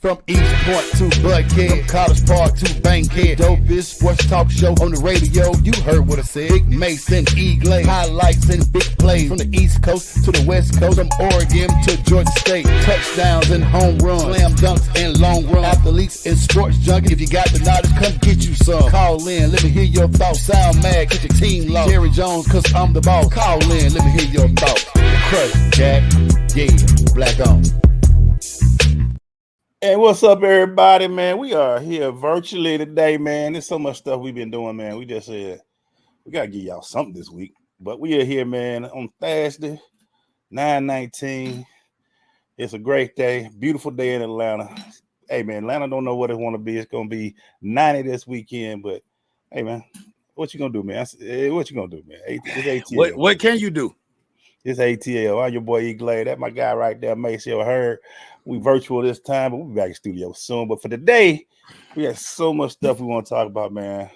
From East Point to Buckhead, College Park to Bankhead, Dopest Sports Talk Show on the radio. You heard what I said. Big Maceo and EGlaze, highlights and big plays from the East Coast to the West Coast, from Oregon to Georgia State. Touchdowns and home runs, slam dunks and long runs, athletes and sports junkies. If you got the knowledge, come get you some. Call in, let me hear your thoughts. Sound mad, get your team lost. Jerry Jones, cause I'm the boss. Call in, let me hear your thoughts. Crush, Jack, yeah, black on. Hey, what's up, everybody, man? We are here virtually today, man. There's so much stuff we've been doing, man. We just said we got to give y'all something this week. But we are here, man, on Thursday, 9/19. It's a great day, beautiful day in Atlanta. Hey, man, Atlanta don't know what it want to be. It's going to be 90 this weekend. But, hey, man, what you going to do, man? What you going to do, man? It's ATL. What can you do? It's ATL. I'm your boy EGlaze. That's my guy right there, Maceo. Heard we virtual this time, but we'll be back in studio soon. But for today, we got so much stuff we want to talk about, man.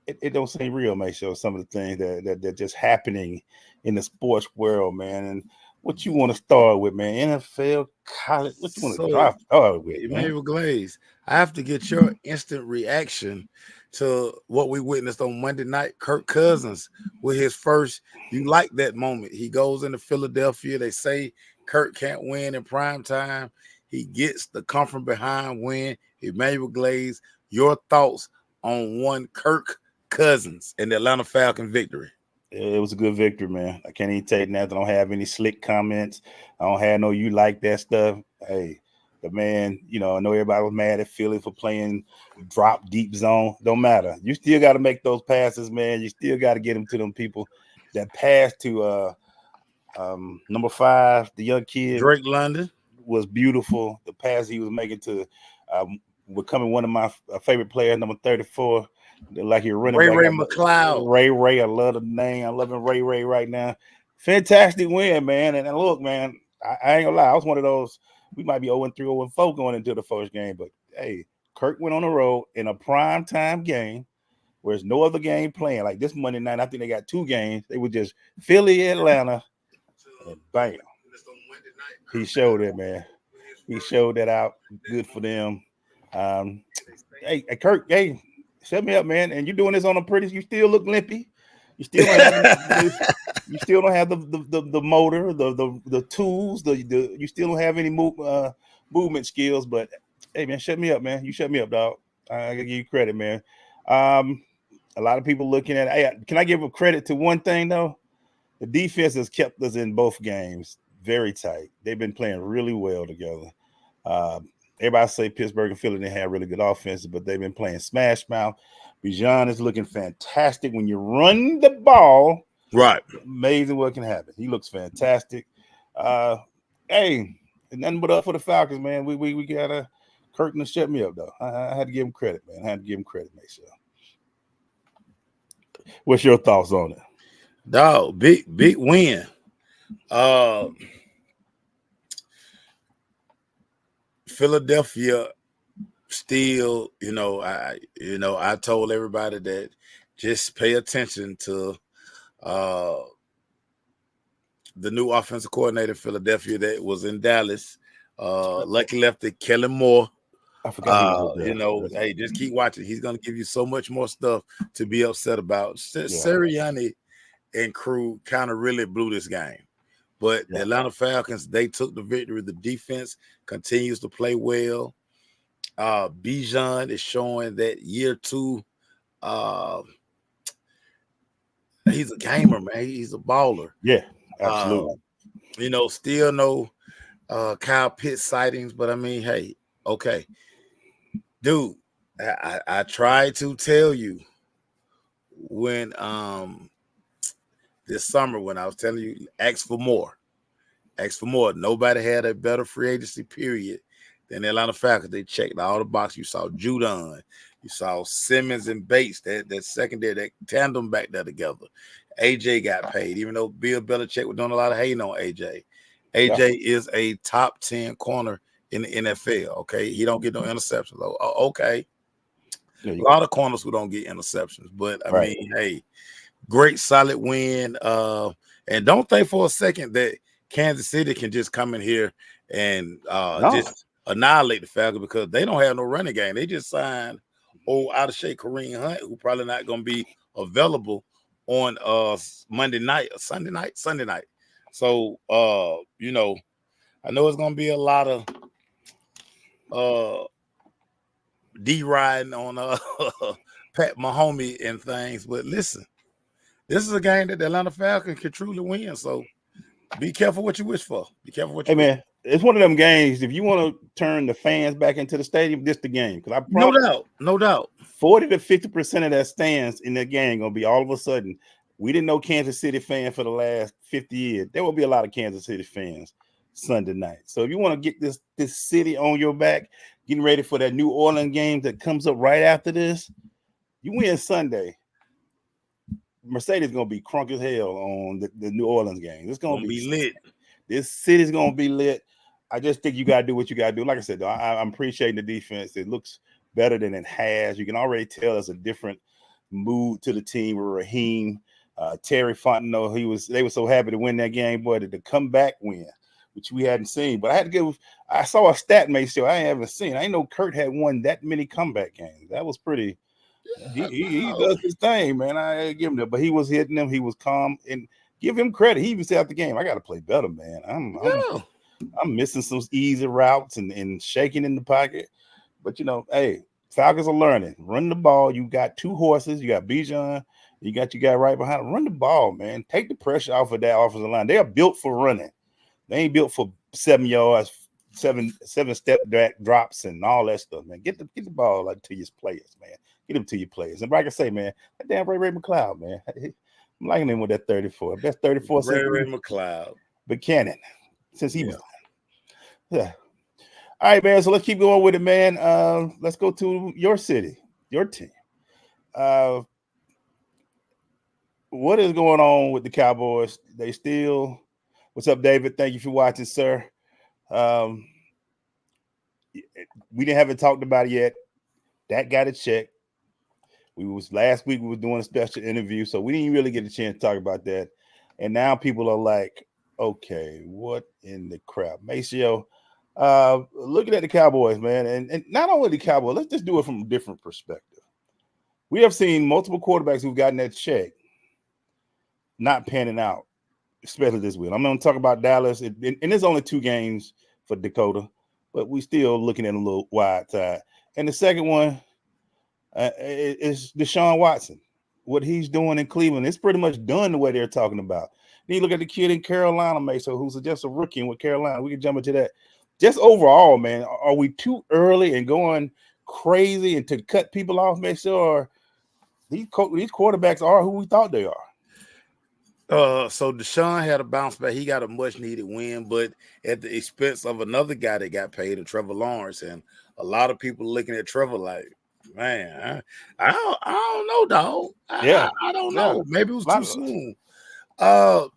It don't seem real, Maceo. Some of the things that just happening in the sports world, man. And what you want to start with, man? NFL, college. What you want to start with, man? EGlaze, I have to get your instant reaction to what we witnessed on Monday night. Kirk Cousins with his first. You like that moment. He goes into Philadelphia. They say Kirk can't win in prime time. He gets the come from behind win. EGlaze, your thoughts on one Kirk Cousins and the Atlanta Falcons victory? It was a good victory, man. I can't even take nothing. I don't have any slick comments. I don't have no you like that stuff. Hey, the man, I know everybody was mad at Philly for playing drop deep zone. Don't matter. You still got to make those passes, man. You still got to get them to them people. That pass to number 5, the young kid, Drake London, was beautiful. The pass he was making to becoming one of my favorite players, number 34, like you're running Ray McLeod. Ray, I love the name. I'm loving Ray right now. Fantastic win, man. And look, man, I ain't gonna lie. I was one of those. We might be 0-3, 0-4 going into the first game, but hey, Kirk went on the road in a prime time game where there's no other game playing. Like this Monday night, I think they got 2 games. They were just Philly, Atlanta, and bam. He showed it, man. He showed that out. Good for them. Hey, Kirk, hey, shut me up, man. And you're doing this on a pretty. You still look limpy. You still don't have, you still don't have the motor, the tools. You still don't have any movement skills. But hey, man, shut me up, man. You shut me up, dog. I gotta give you credit, man. A lot of people looking at. Hey, can I give a credit to one thing though? The defense has kept us in both games very tight. They've been playing really well together. Everybody say Pittsburgh and Philly didn't have really good offenses, but they've been playing smash mouth. Bijan is looking fantastic when you run the ball. Right. Amazing what can happen. He looks fantastic. Hey, nothing but up for the Falcons, man. We got Curtin to shut me up, though. I had to give him credit, man. I had to give him credit, Maceo. What's your thoughts on it? Dog, big win. Philadelphia still, I told everybody that just pay attention to the new offensive coordinator in Philadelphia that was in Dallas. Lucky lefty Kellen Moore. I forgot. Hey, just keep watching. He's going to give you so much more stuff to be upset about. Sirianni and crew kind of really blew this game. But the Atlanta Falcons, they took the victory. The defense continues to play well. Bijan is showing that year 2. He's a gamer, man. He's a baller. Yeah, absolutely. Still no Kyle Pitts sightings, but I mean, hey, okay. Dude, I tried to tell you when this summer when I was telling you, ask for more. Nobody had a better free agency period than the Atlanta Falcons. They checked all the boxes. You saw Judon. You saw Simmons and Bates, that secondary, that tandem back there together. AJ got paid, even though Bill Belichick was doing a lot of hating on AJ. AJ is a top 10 corner in the NFL, okay? He don't get no interceptions. Okay. A lot of corners who don't get interceptions. But, I mean, hey, great, solid win. And don't think for a second that Kansas City can just come in here and No. just annihilate the Falcons because they don't have no running game. They just signed old out of shape Kareem Hunt, who probably not going to be available on Sunday night. So you know, I know it's going to be a lot of D-riding on Pat Mahomes and things, but listen, this is a game that the Atlanta Falcons can truly win. So be careful what you wish for. Be careful what you wish. Man, it's one of them games. If you want to turn the fans back into the stadium, this the game. Because I no doubt. 40 to 50% of that stands in that game gonna be all of a sudden. We didn't know Kansas City fan for the last 50 years. There will be a lot of Kansas City fans Sunday night. So if you want to get this city on your back, getting ready for that New Orleans game that comes up right after this, you win Sunday. Mercedes gonna be crunk as hell on the New Orleans game. It's gonna be lit. This city's gonna be lit. I just think you gotta do what you gotta do. Like I said, though, I'm appreciating the defense. It looks better than it has. You can already tell there's a different mood to the team with Raheem, Terry Fontenot. They were so happy to win that game, boy, to come back win, which we hadn't seen. But I saw a stat, Maceo, I haven't seen. I didn't know Kurt had won that many comeback games. That was pretty. He does his thing, man. I give him that, but he was hitting them. He was calm, and give him credit. He even said after the game, "I got to play better, man. I'm missing some easy routes and shaking in the pocket." But hey, Falcons are learning. Run the ball. You got two horses. You got Bijan. You got your guy right behind him. Run the ball, man. Take the pressure off of that offensive line. They are built for running. They ain't built for 7 yards, seven step drops and all that stuff, man. Get the ball to your players, man. Get them to your players. And like I say, man, that damn Ray McLeod, man. I'm liking him with that 34. Best 34 Ray McLeod. Buchanan, since he was. Yeah. All right, man. So let's keep going with it, man. Let's go to your city, your team. What is going on with the Cowboys? What's up, David? Thank you for watching, sir. We haven't talked about it yet. That got a check. Last week we were doing a special interview, so we didn't really get a chance to talk about that. And now people are like, okay, what in the crap? Maceo, looking at the Cowboys, man, and not only the Cowboys, let's just do it from a different perspective. We have seen multiple quarterbacks who've gotten that check not panning out, especially this week. I'm going to talk about Dallas, and there's only 2 games for Dakota, but we still looking at a little wide side. And the second one is Deshaun Watson. What he's doing in Cleveland, it's pretty much done the way they're talking about. Then you look at the kid in Carolina, Mesa, who's just a rookie with Carolina. We can jump into that. Just overall, man, are we too early and going crazy and to cut people off, Mesa, or these quarterbacks are who we thought they are? So Deshaun had a bounce back. He got a much needed win, but at the expense of another guy that got paid, Trevor Lawrence. And a lot of people looking at Trevor like, man, I don't know, dog. I don't know. Maybe it was too soon. The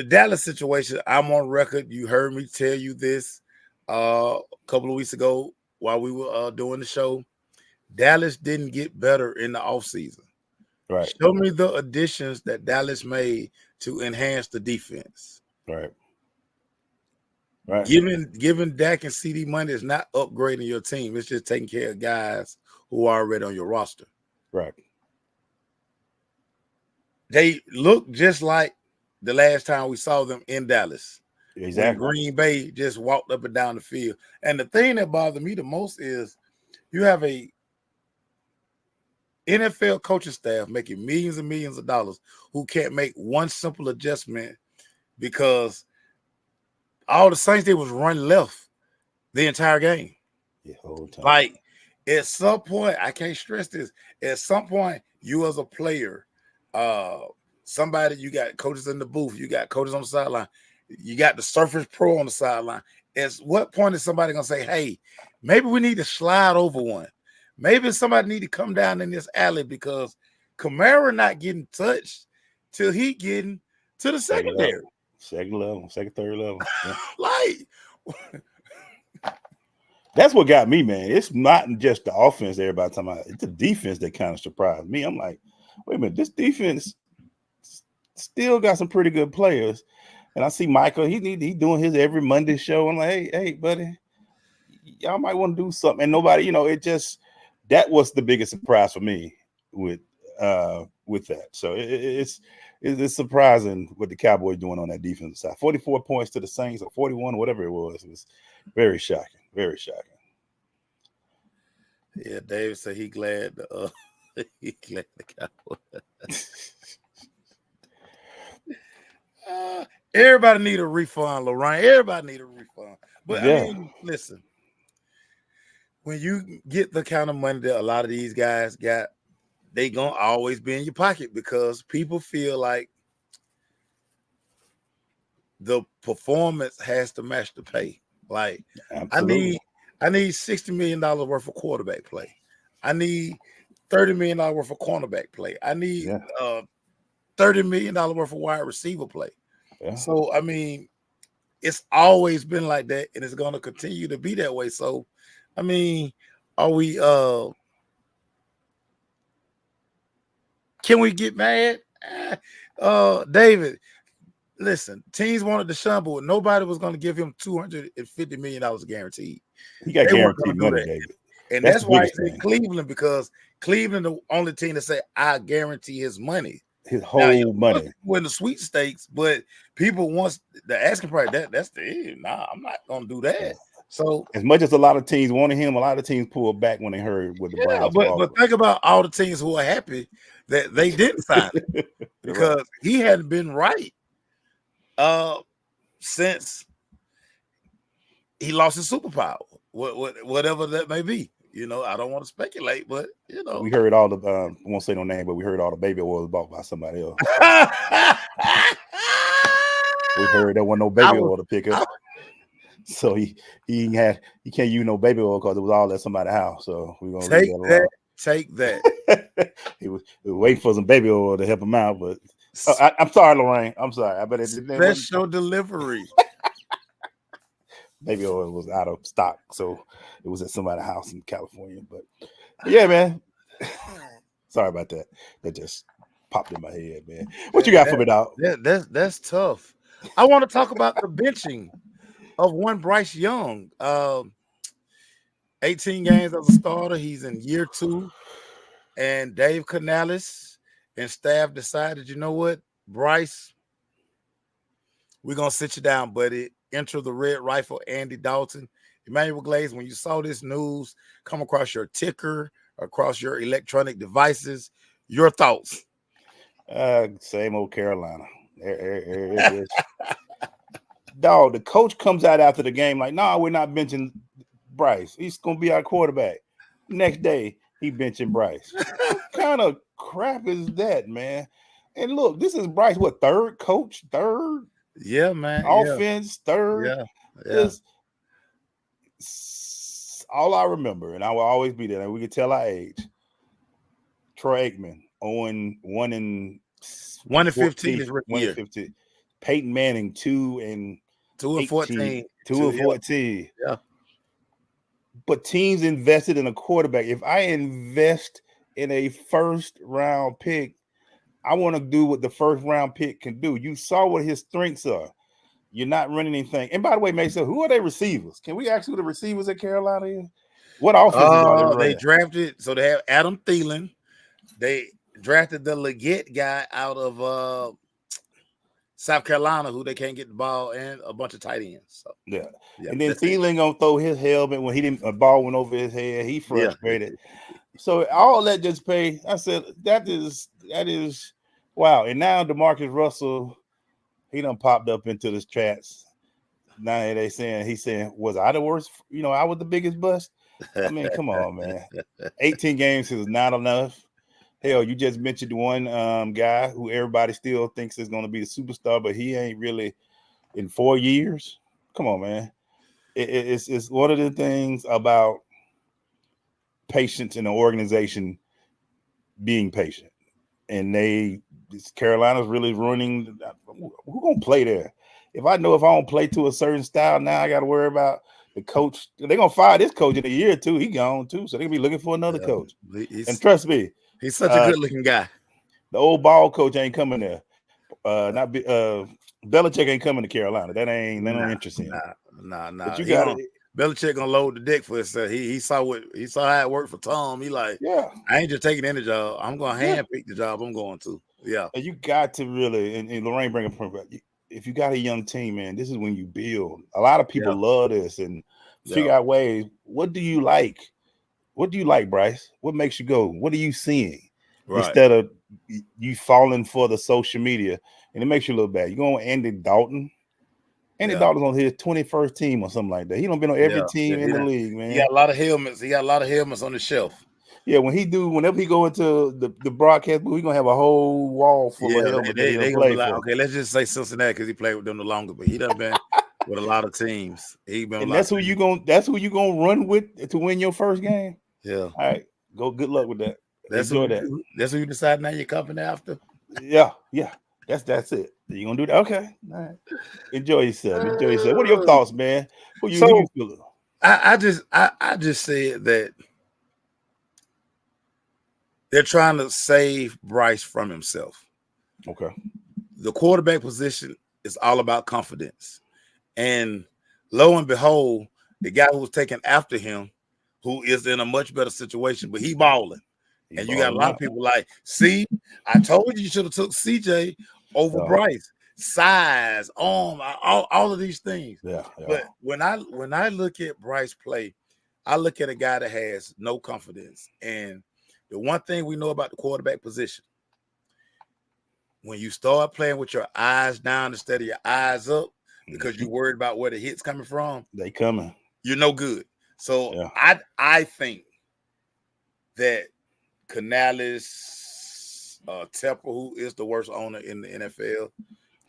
Dallas situation, I'm on record. You heard me tell you this a couple of weeks ago while we were doing the show. Dallas didn't get better in the offseason. Right. Show me the additions that Dallas made to enhance the defense. Right. Giving Dak and CD money is not upgrading your team. It's just taking care of guys who are already on your roster. Right. They look just like the last time we saw them in Dallas. Exactly. When Green Bay just walked up and down the field. And the thing that bothered me the most is you have a NFL coaching staff making millions and millions of dollars who can't make one simple adjustment because all the Saints did was run left the entire game. Yeah, whole time. Like, at some point, I can't stress this. At some point, you as a player, somebody, you got coaches in the booth, you got coaches on the sideline, you got the Surface Pro on the sideline. At what point is somebody gonna say, "Hey, maybe we need to slide over one"? Maybe somebody need to come down in this alley because Kamara not getting touched till he getting to the secondary. Second, third level. Yeah. Like, that's what got me, man. It's not just the offense everybody talking about. It's the defense that kind of surprised me. I'm like, wait a minute, this defense still got some pretty good players. And I see Michael. He doing his every Monday show. I'm like, hey, buddy, y'all might want to do something. And nobody, it just that was the biggest surprise for me with that. So it's surprising what the Cowboys doing on that defensive side. 44 points to the Saints, or 41, whatever it was. It was very shocking. Very shocking. Yeah, David said he glad he glad the Cowboys. Everybody need a refund, Lorraine. Everybody need a refund. But Yeah. I mean, listen, when you get the kind of money that a lot of these guys got, they gonna always be in your pocket because people feel like the performance has to match the pay. Like, Absolutely. I need $60 million worth of quarterback play. I need $30 million worth of cornerback play. I need $30 million worth of wide receiver play. Yeah. So, I mean, it's always been like that, and it's going to continue to be that way. So, I mean, are we can we get mad? David, listen, teams wanted Deshaun, but nobody was going to give him $250 million guaranteed. He got They weren't guaranteed gonna do money, that. David. And That's that's the why biggest he's in thing. Cleveland, because Cleveland the only team that say I guarantee his money. His whole money. Win the sweepstakes, but people wants the asking price. That's the end. Nah, I'm not gonna do that. Yeah. So as much as a lot of teams wanted him, a lot of teams pulled back when they heard what the Browns but offered. think about all the teams who are happy that they didn't sign him because he hadn't been right since he lost his superpower, whatever that may be. I don't want to speculate, but we heard all the I won't say no name, but we heard all the baby oil was bought by somebody else. We heard there wasn't no baby oil to pick up. So he can't use no baby oil because it was all at somebody's house. So we're gonna take that. he was waiting for some baby oil to help him out, but I'm sorry, Lorraine. I'm sorry. I bet it special delivery. Baby oil was out of stock, so it was at somebody's house in California. But yeah, man. Sorry about that. That just popped in my head, man. What you got for me, dog? That's tough. I want to talk about the benching of one Bryce Young. 18 games as a starter. He's in year 2. And Dave Canales and staff decided, you know what, Bryce, we're going to sit you down, buddy. Enter the red rifle, Andy Dalton. Emmanuel EGlaze, when you saw this news come across your ticker, across your electronic devices, your thoughts? Same old Carolina. Dog, the coach comes out after the game like, nah, we're not benching Bryce. He's going to be our quarterback. Next day, he benching Bryce. What kind of crap is that, man? And look, this is Bryce, what, third coach? Third? Yeah, man. Offense, third. Yeah. It's all I remember, and I will always be there. And we can tell our age. Troy Aikman, 1 and 15 is rookie year. 15. Peyton Manning, 2 and 14. 2 and 14. Yeah. But teams invested in a quarterback. If I invest in a first round pick, I want to do what the first round pick can do. You saw what his strengths are. You're not running anything. And by the way, Mason, who are they receivers? Can we ask who the receivers at Carolina is? What offenses are they drafted? So they have Adam Thielen. They drafted the Leggett guy out of South Carolina, who they can't get the ball, and a bunch of tight ends. So yeah. And then Thielen gonna throw his helmet when a ball went over his head. He frustrated. So all that just pay. I said that is wow. And now DeMarcus Russell, he done popped up into the chats. Now he's saying, was I the worst? I was the biggest bust. I mean, come on, man. 18 games is not enough. Hell, you just mentioned one guy who everybody still thinks is going to be the superstar, but he ain't really in 4 years. Come on, man. It's one of the things about patience in an organization being patient. And Carolina's really running. Who going to play there? If I don't play to a certain style, now I got to worry about the coach. They're going to fire this coach in a year or two. He gone too. So they're going to be looking for another coach. And trust me, he's such a good-looking guy. The old ball coach ain't coming there. Belichick ain't coming to Carolina. That don't interest him. Nah. But you got it. Belichick gonna load the deck for himself. He saw how it worked for Tom. He like, Yeah. I ain't just taking any job. I'm gonna handpick the job I'm going to. Yeah. And you got to really, and Lorraine bring a point back. If you got a young team, man, this is when you build. A lot of people love this and figure out ways. What do you like? What do you like, Bryce? What makes you go? What are you seeing? Right. Instead of you falling for the social media, and it makes you look bad. You going with Andy Dalton? Andy Dalton's on his 21st team or something like that. He don't been on every team in the league, man. He got a lot of helmets. On the shelf. Yeah, whenever he go into the broadcast booth, he's gonna have a whole wall full of helmets. They gonna be like, okay, let's just say Cincinnati because he played with them the longer, but he done been with a lot of teams. He been. And that's who you gonna run with to win your first game. Yeah. All right. Go. Good luck with that. That's who you decide now you're company after. Yeah. That's it. You gonna do that? Okay. All right. Enjoy yourself. What are your thoughts, man? Who you feel? I just said that they're trying to save Bryce from himself. Okay. The quarterback position is all about confidence. And lo and behold, the guy who was taken after him, who is in a much better situation, but he balling. And you got a lot of people like, see, I told you should have took CJ over Bryce. Size, arm, all of these things. Yeah. But when I look at Bryce play, I look at a guy that has no confidence. And the one thing we know about the quarterback position, when you start playing with your eyes down instead of your eyes up, because you're worried about where the hit's coming from, they coming. You're no good. So I think that Canales, Tepper, who is the worst owner in the NFL,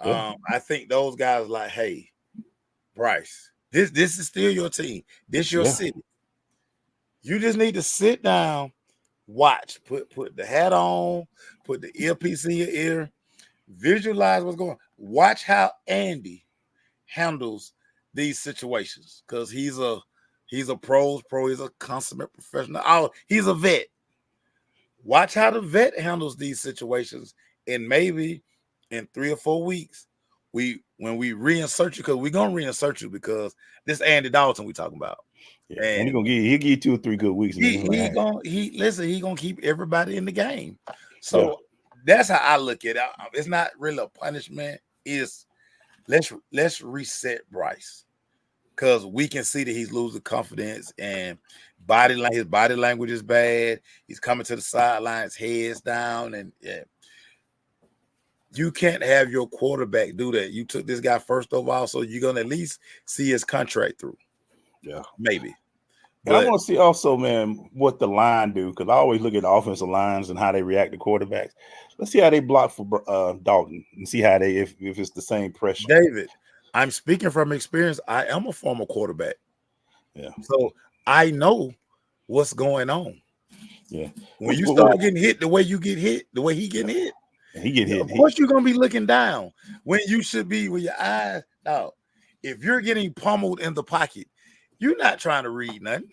I think those guys like, hey, Bryce, this is still your team. This is your city. You just need to sit down, watch, put the hat on, put the earpiece in your ear, visualize what's going on. Watch how Andy handles these situations because he's a pro, he's a consummate professional. He's a vet. Watch how the vet handles these situations, and maybe in 3 or 4 weeks, when we reinsert you, because we're gonna reinsert you because this Andy Dalton we talking about. Yeah, and he'll give you 2 or 3 good weeks. He gonna keep everybody in the game. So that's how I look at it. It's not really a punishment. It's let's reset Bryce because we can see that he's losing confidence and his body language is bad. He's coming to the sidelines, heads down, and you can't have your quarterback do that. You took this guy first overall, so you're gonna at least see his contract through. Yeah, maybe. And I want to see also, man, what the line do, because I always look at the offensive lines and how they react to quarterbacks. Let's see how they block for Dalton and see how if it's the same pressure. David, I'm speaking from experience. I am a former quarterback. Yeah. So I know what's going on. Yeah. When you start getting hit the way you get hit, the way he getting hit, and he get hit. Of course, you're gonna be looking down when you should be with your eyes out. If you're getting pummeled in the pocket, you're not trying to read nothing.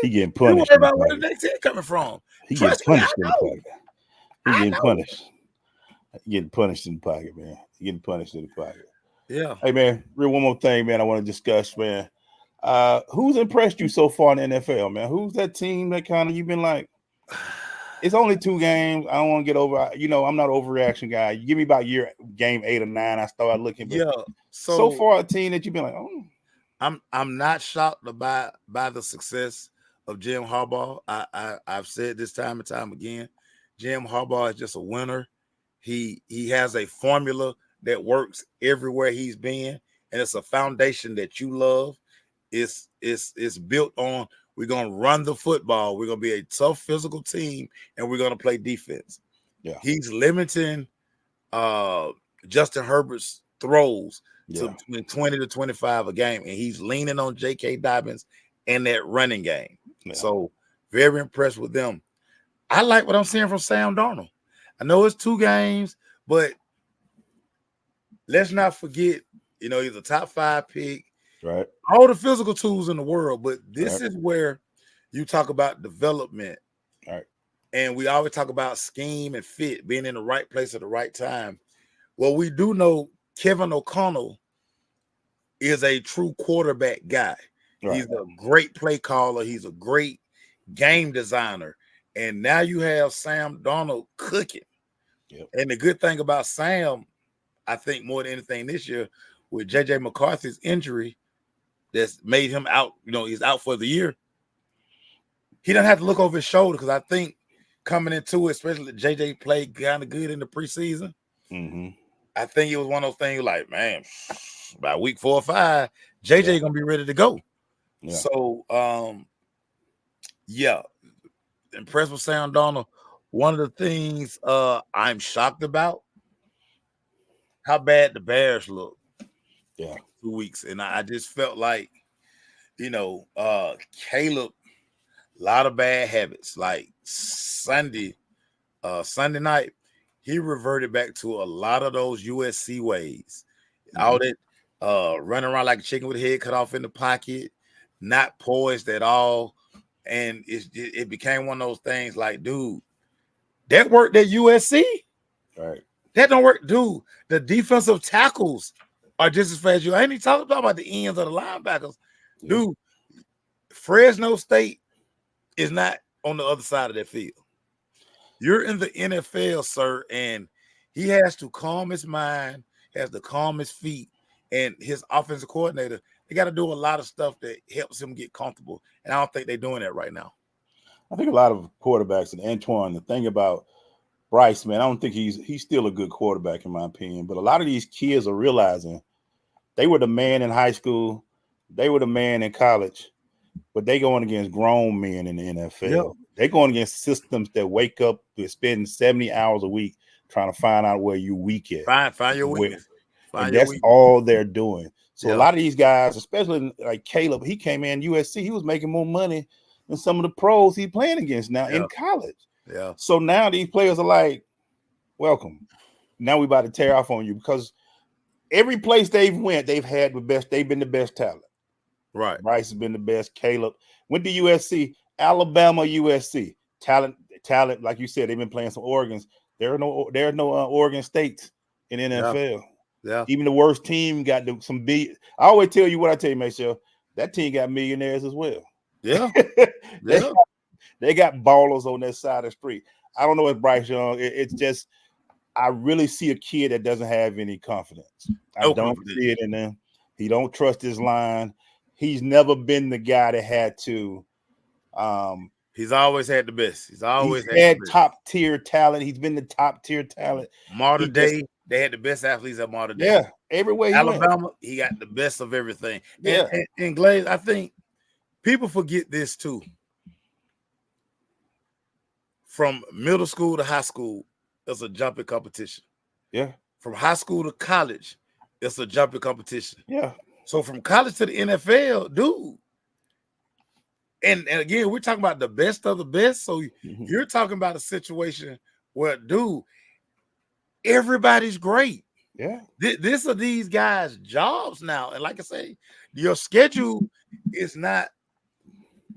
He getting punished. You worry about where the next hit coming from. He getting punished in the pocket. He getting punished. He getting punished in the pocket, man. He getting punished in the pocket. Yeah. Hey, man, real one more thing, man, I want to discuss, man. Who's impressed you so far in the NFL, man? Who's that team that kind of you've been like, it's only 2 games. I don't want to get over. I'm not an overreaction guy. You give me about game 8 or 9, I started looking. But so far, a team that you've been like, oh. I'm not shocked by the success of Jim Harbaugh. I've said this time and time again, Jim Harbaugh is just a winner. He has a formula that works everywhere he's been, and it's a foundation that you love. It's built on we're gonna run the football, we're gonna be a tough physical team, and we're gonna play defense. Yeah, he's limiting Justin Herbert's throws to between 20 to 25 a game, and he's leaning on J.K. Dobbins and that running game. Yeah. So very impressed with them. I like what I'm seeing from Sam Darnold. I know it's 2 games, but let's not forget, he's a top 5 pick. Right. All the physical tools in the world, but this is where you talk about development. Right. And we always talk about scheme and fit, being in the right place at the right time. Well, we do know Kevin O'Connell is a true quarterback guy. Right. He's a great play caller. He's a great game designer. And now you have Sam Darnold cooking. Yep. And the good thing about Sam, I think more than anything this year, with J.J. McCarthy's injury that's made him out, he's out for the year. He doesn't have to look over his shoulder because I think coming into it, especially J.J. played kind of good in the preseason. Mm-hmm. I think it was one of those things like, man, by week 4 or 5, J.J. gonna be ready to go. Yeah. So, impressed with Sam Darnold. One of the things I'm shocked about, how bad the Bears look. Yeah. 2 weeks. And I just felt like, Caleb, a lot of bad habits. Like Sunday night, he reverted back to a lot of those USC ways. All that running around like a chicken with a head cut off in the pocket, not poised at all. And it became one of those things like, dude, that worked at USC. Right. That don't work, dude. The defensive tackles are just as fast as you. I ain't even talking about the ends of the linebackers. Yeah. Dude, Fresno State is not on the other side of that field. You're in the NFL, sir, and he has to calm his mind, has to calm his feet, and his offensive coordinator, they got to do a lot of stuff that helps him get comfortable, and I don't think they're doing that right now. I think a lot of quarterbacks, and Antoine, the thing about Bryce, man, I don't think he's still a good quarterback in my opinion, but a lot of these kids are realizing they were the man in high school, they were the man in college, but they going against grown men in the NFL. Yep. They going against systems that wake up to spend 70 hours a week trying to find out where you weak at. Find your weakness. And that's all they're doing. So Yeah. a lot of these guys, especially like Caleb, he came in USC, he was making more money than some of the pros he's playing against now in college. Yeah. So now these players are like, welcome. Now we about to tear off on you because every place they've went, they've been the best talent. Right. Bryce has been the best. Caleb went to USC, Alabama, USC. Talent, like you said, they've been playing some Oregons. There are no Oregon States in NFL. Yeah. Even the worst team got some big. I always tell you what I tell you, Maceo. That team got millionaires as well. Yeah. They got ballers on that side of the street. I don't know if Bryce Young. It's just I really see a kid that doesn't have any confidence. I don't see it in him. He don't trust his line. He's never been the guy that had to. He's always had the best. He's had top tier talent. He's been the top tier talent. Modern day, they had the best athletes at modern day. Yeah, everywhere. Alabama, he got the best of everything. Yeah, and Glaze, I think people forget this too. From middle school to high school, it's a jumping competition. Yeah. From high school to college, it's a jumping competition. Yeah. So from college to the NFL, dude. And again, we're talking about the best of the best. So you're talking about a situation where, dude, everybody's great. Yeah. This are these guys' jobs now. And like I say, your schedule is not,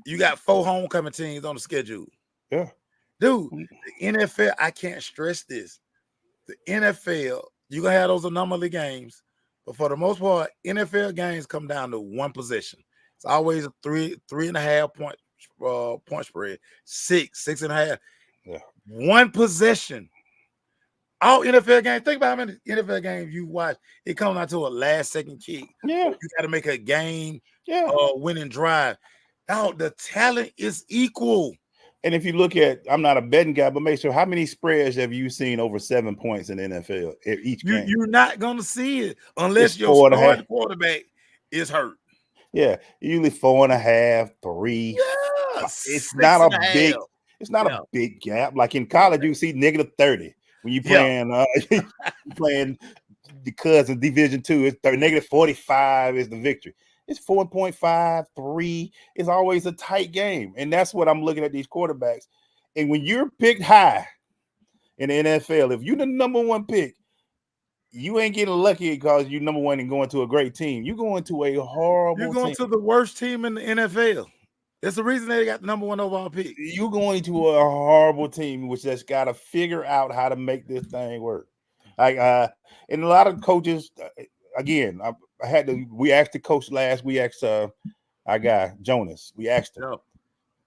you got 4 homecoming teams on the schedule. Yeah. Dude, the NFL, I can't stress this. The NFL, you're going to have those anomaly games, but for the most part, NFL games come down to one possession. It's always a 3.5 point spread, 6.5. Yeah. One possession. All NFL games, think about how many NFL games you watch. It comes down to a last second kick. Yeah. You got to make a game winning drive. Now, the talent is equal. And if you look at, I'm not a betting guy, but make sure, how many spreads have you seen over 7 points in the NFL each game? You're not going to see it unless your starting quarterback is hurt. Yeah, usually 4.5, 3. Yeah, it's not a big. It's not a big gap. Like in college, you see -30 when you playing the cousins Division II. It's -45 is the victory. It's 4.5, 3. It's always a tight game. And that's what I'm looking at these quarterbacks. And when you're picked high in the NFL, if you're the number 1 pick, you ain't getting lucky because you're number 1 and going to a great team. You're going to a horrible team. You're going to the worst team in the NFL. It's the reason they got the number 1 overall pick. You're going to a horrible team, which has got to figure out how to make this thing work. And a lot of coaches, again, I had to. We asked the coach last. We asked our guy Jonas. We asked him, No.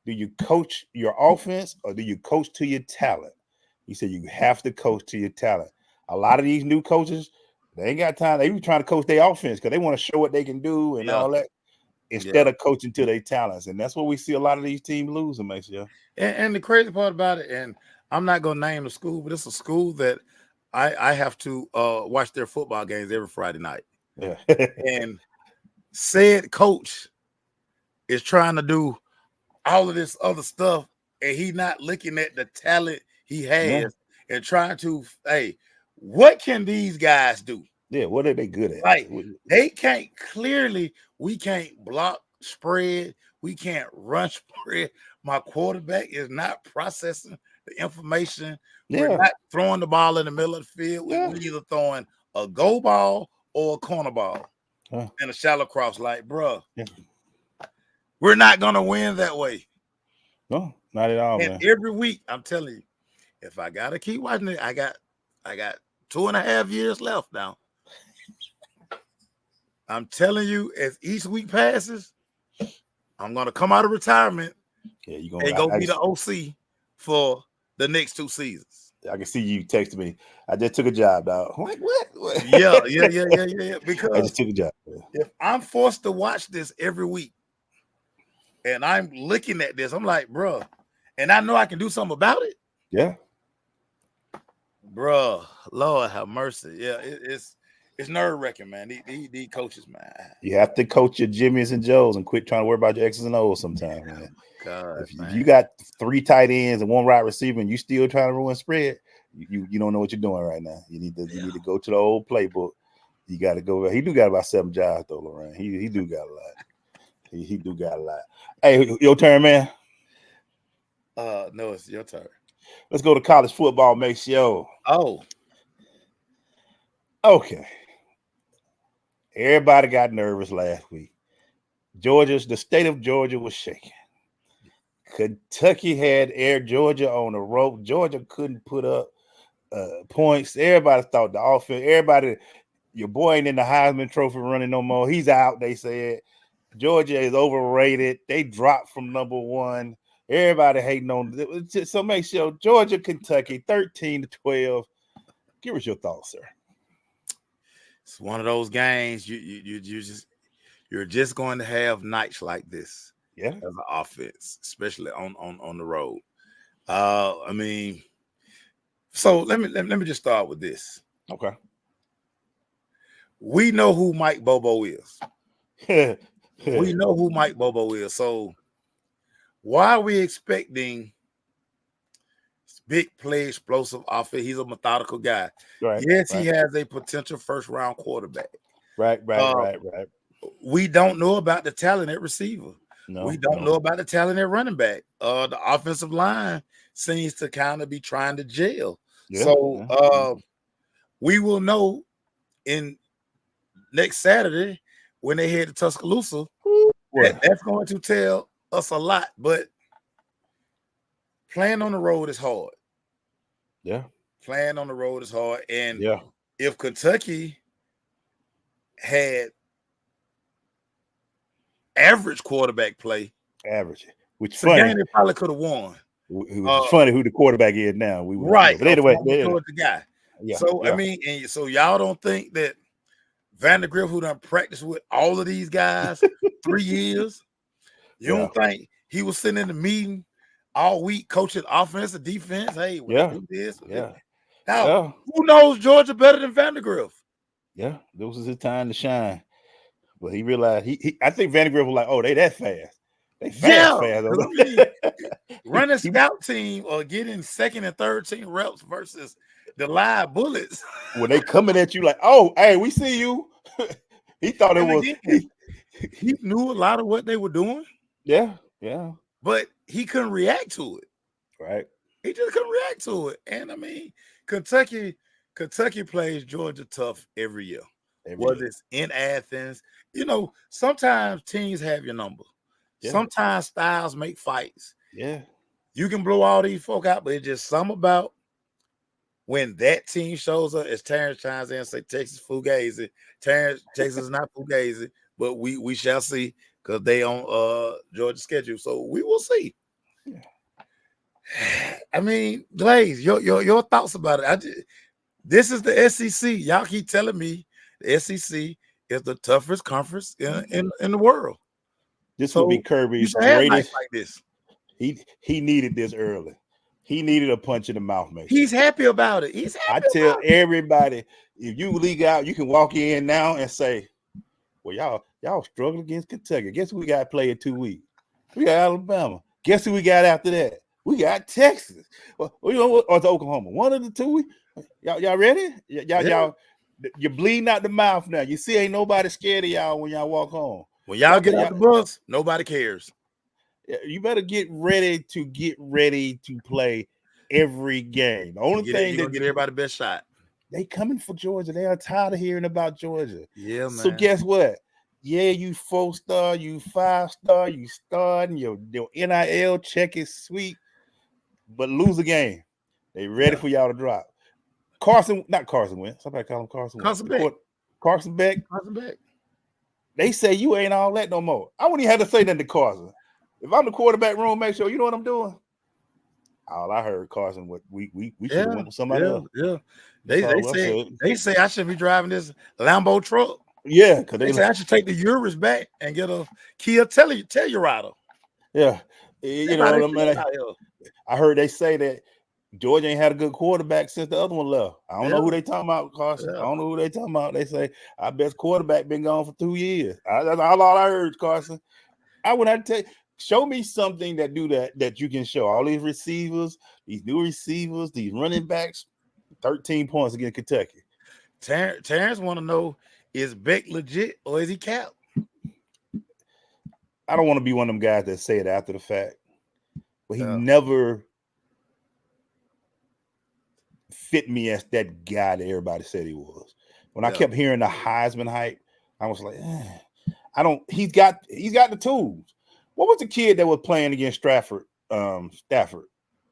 "Do you coach your offense or do you coach to your talent?" He said, "You have to coach to your talent." A lot of these new coaches, they ain't got time. They be trying to coach their offense because they want to show what they can do and all that, instead of coaching to their talents. And that's what we see a lot of these teams losing, Maceo. And the crazy part about it, and I'm not gonna name the school, but it's a school that I have to watch their football games every Friday night. Yeah. And said coach is trying to do all of this other stuff, and he not looking at the talent he has and trying to, hey, what can these guys do? Yeah, what are they good at? Like, they can't we can't block spread, we can't run spread. My quarterback is not processing the information. We're not throwing the ball in the middle of the field. We're either throwing a go ball or a corner ball and a shallow cross. Like, bro, we're not gonna win that way. No, not at all, And man. every week, I'm telling you, if I gotta keep watching it, I got 2.5 years left now. I'm telling you, as each week passes, I'm gonna come out of retirement and go be the OC for the next 2 seasons. I can see you texting me. I just took a job, dog. I'm like, what? Yeah. Because I just took a job. If I'm forced to watch this every week and I'm looking at this, I'm like, bro, and I know I can do something about it. Yeah. Bro, Lord have mercy. Yeah, it's nerve-wracking, man. These coaches, man. You have to coach your Jimmys and Joes and quit trying to worry about your X's and O's sometimes, man. God, if you got 3 tight ends and 1 wide receiver and you still trying to ruin spread, you don't know what you're doing right now. You need to go to the old playbook. You got to go. He do got about 7 jobs though, Lorraine. He do got a lot. He do got a lot. Hey, your turn, man. No, it's your turn. Let's go to college football, Maceo. Oh, okay. Everybody got nervous last week. The state of Georgia was shaking. Kentucky had Air Georgia on the rope. Georgia couldn't put up points. Everybody thought the offense, your boy ain't in the Heisman Trophy running no more. He's out, they said. Georgia is overrated. They dropped from number 1. Everybody hating on it. So make sure Georgia, Kentucky, 13-12. Give us your thoughts, sir. It's one of those games you're just going to have nights like this. Yeah, as an offense, especially on the road. I mean, so let me just start with this. Okay. We know who Mike Bobo is. We know who Mike Bobo is. So why are we expecting big play, explosive offense? He's a methodical guy. Right. Yes, he has a potential first-round quarterback. Right. We don't know about the talent at receiver. We don't know about the talent at running back. The offensive line seems to kind of be trying to gel. We will know in next Saturday when they head to Tuscaloosa. That's going to tell us a lot. But playing on the road is hard. Yeah. Playing on the road is hard. And if Kentucky had average quarterback play, which the game they probably could have won. It's funny who the quarterback is now. Right. But anyway, the guy. I mean, and so y'all don't think that Vandergriff, who done practiced with all of these guys 3 years, you don't think he was sitting in the meeting all week coaching offense and defense? Hey, do this. Now, who knows Georgia better than Vandergriff? Yeah, this was his time to shine. But he realized I think Vandergriff was like, oh, they that fast. They fast. I mean, running scout team or getting 2nd and 3rd team reps versus the live bullets. When they coming at you like, oh, hey, we see you. He thought it was. He knew a lot of what they were doing. Yeah. But he couldn't react to it. Right. He just couldn't react to it. And I mean, Kentucky plays Georgia tough every year. Whether it's in Athens, sometimes teams have your number. Yeah. Sometimes styles make fights. Yeah. You can blow all these folk out, but it's just something about when that team shows up, as Terrence chimes in and say Texas Fugazi. Texas is not Fugazi, but we shall see because they on Georgia's schedule. So we will see. Yeah. I mean, Glaze, your thoughts about it. This is the SEC. Y'all keep telling me the SEC is the toughest conference in the world. This would be Kirby's greatest. Like this. He needed this early. He needed a punch in the mouth, man. He's happy about it. I tell everybody, if you league out, you can walk in now and say, well, y'all struggle against Kentucky. Guess who we got to play in 2 weeks? We got Alabama. Guess who we got after that? We got Texas. Well, you know what? Or it's Oklahoma. One of the two. Y'all ready? Y'all, you're bleeding out the mouth now. You see, ain't nobody scared of y'all when y'all walk home. When y'all get out the bus, nobody cares. You better get ready to play every game. The only thing that get everybody the best shot. They coming for Georgia. They are tired of hearing about Georgia. Yeah, man. So guess what? Yeah, you 4-star, you 5-star, you starting, your NIL check is sweet, but lose a game. They ready for y'all to drop. Not Carson Wentz. Somebody call him Carson Wentz. Carson Beck. They say you ain't all that no more. I wouldn't even have to say nothing to Carson. If I'm the quarterback room, make sure you know what I'm doing. All I heard, Carson, we should have went with somebody else. Yeah, they say I should be driving this Lambo truck. Yeah, because they say I should take the Urus back and get a Kia Telluride. Yeah, you know, I heard they say that Georgia ain't had a good quarterback since the other one left. I don't know who they talking about, Carson. I don't know who they talking about. They say our best quarterback been gone for 2 years. That's all I heard, Carson. I would have to tell you, show me something that you can show. All these receivers, these new receivers, these running backs, 13 points against Kentucky. Terrence want to know, is Beck legit or is he cap? I don't want to be one of them guys that say it after the fact, but he never fit me as that guy that everybody said he was. When I kept hearing the Heisman hype, I was like, he's got the tools. What was the kid that was playing against Stafford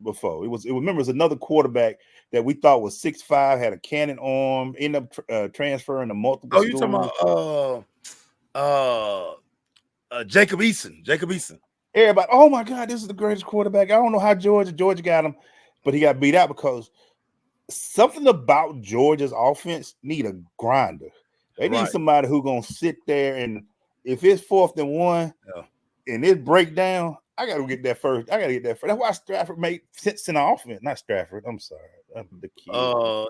before? It was another quarterback that we thought was 6'5", had a cannon arm, ended up transferring to multiple schools. You talking about Jacob Eason. Everybody, oh my God, this is the greatest quarterback. I don't know how Georgia got him, but he got beat out because something about Georgia's offense need a grinder. They need somebody who's gonna sit there, and if it's 4th and 1 and it break down, I gotta get that first. That's why Stafford made sense in the offense. Not Stafford. I'm sorry. I'm the kid.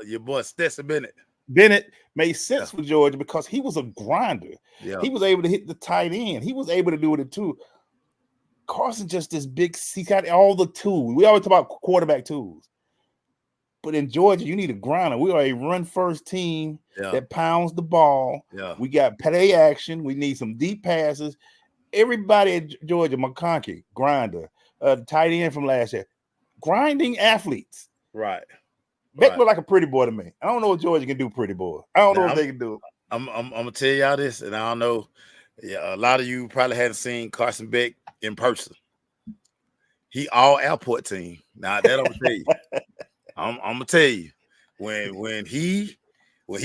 Your boy Stetson Bennett. Bennett made sense for Georgia because he was a grinder. Yeah. He was able to hit the tight end. He was able to do it too. Carson just this big. He got all the tools. We always talk about quarterback tools, but in Georgia, you need a grinder. We are a run-first team that pounds the ball. Yeah. We got play action. We need some deep passes. Everybody at Georgia, McConkey, grinder, tight end from last year, grinding athletes. Right. Beck look like a pretty boy to me. I don't know what Georgia can do, pretty boy. I don't know what they can do. I'm gonna tell y'all this, and I don't know. Yeah, a lot of you probably haven't seen Carson Beck in person. He all airport team. Now that I'm gonna tell you. I'm gonna tell you when he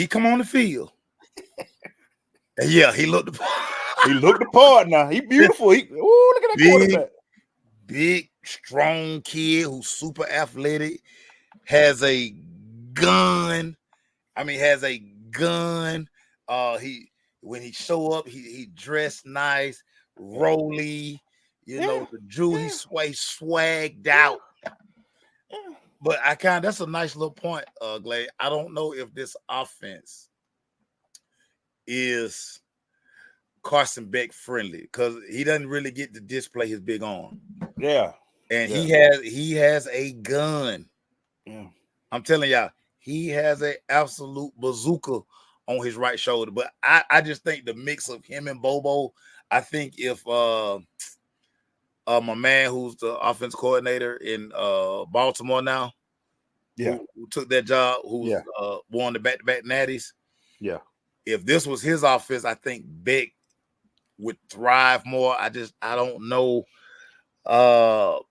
come on the field. Yeah, he looked the part now. He beautiful. Look at that quarterback. Big, strong kid who's super athletic, has a gun. When he show up, he dressed nice, rolly, the Drew, he swagged out. But that's a nice little point, Glade. I don't know if this offense is Carson Beck friendly because he doesn't really get to display his big arm. Yeah. And he has a gun. Yeah. I'm telling y'all, he has an absolute bazooka on his right shoulder. But I just think the mix of him and Bobo, I think if my man who's the offense coordinator in Baltimore now, who took that job, who won the back-to-back natties. Yeah. If this was his offense, I think Beck would thrive more. I don't know.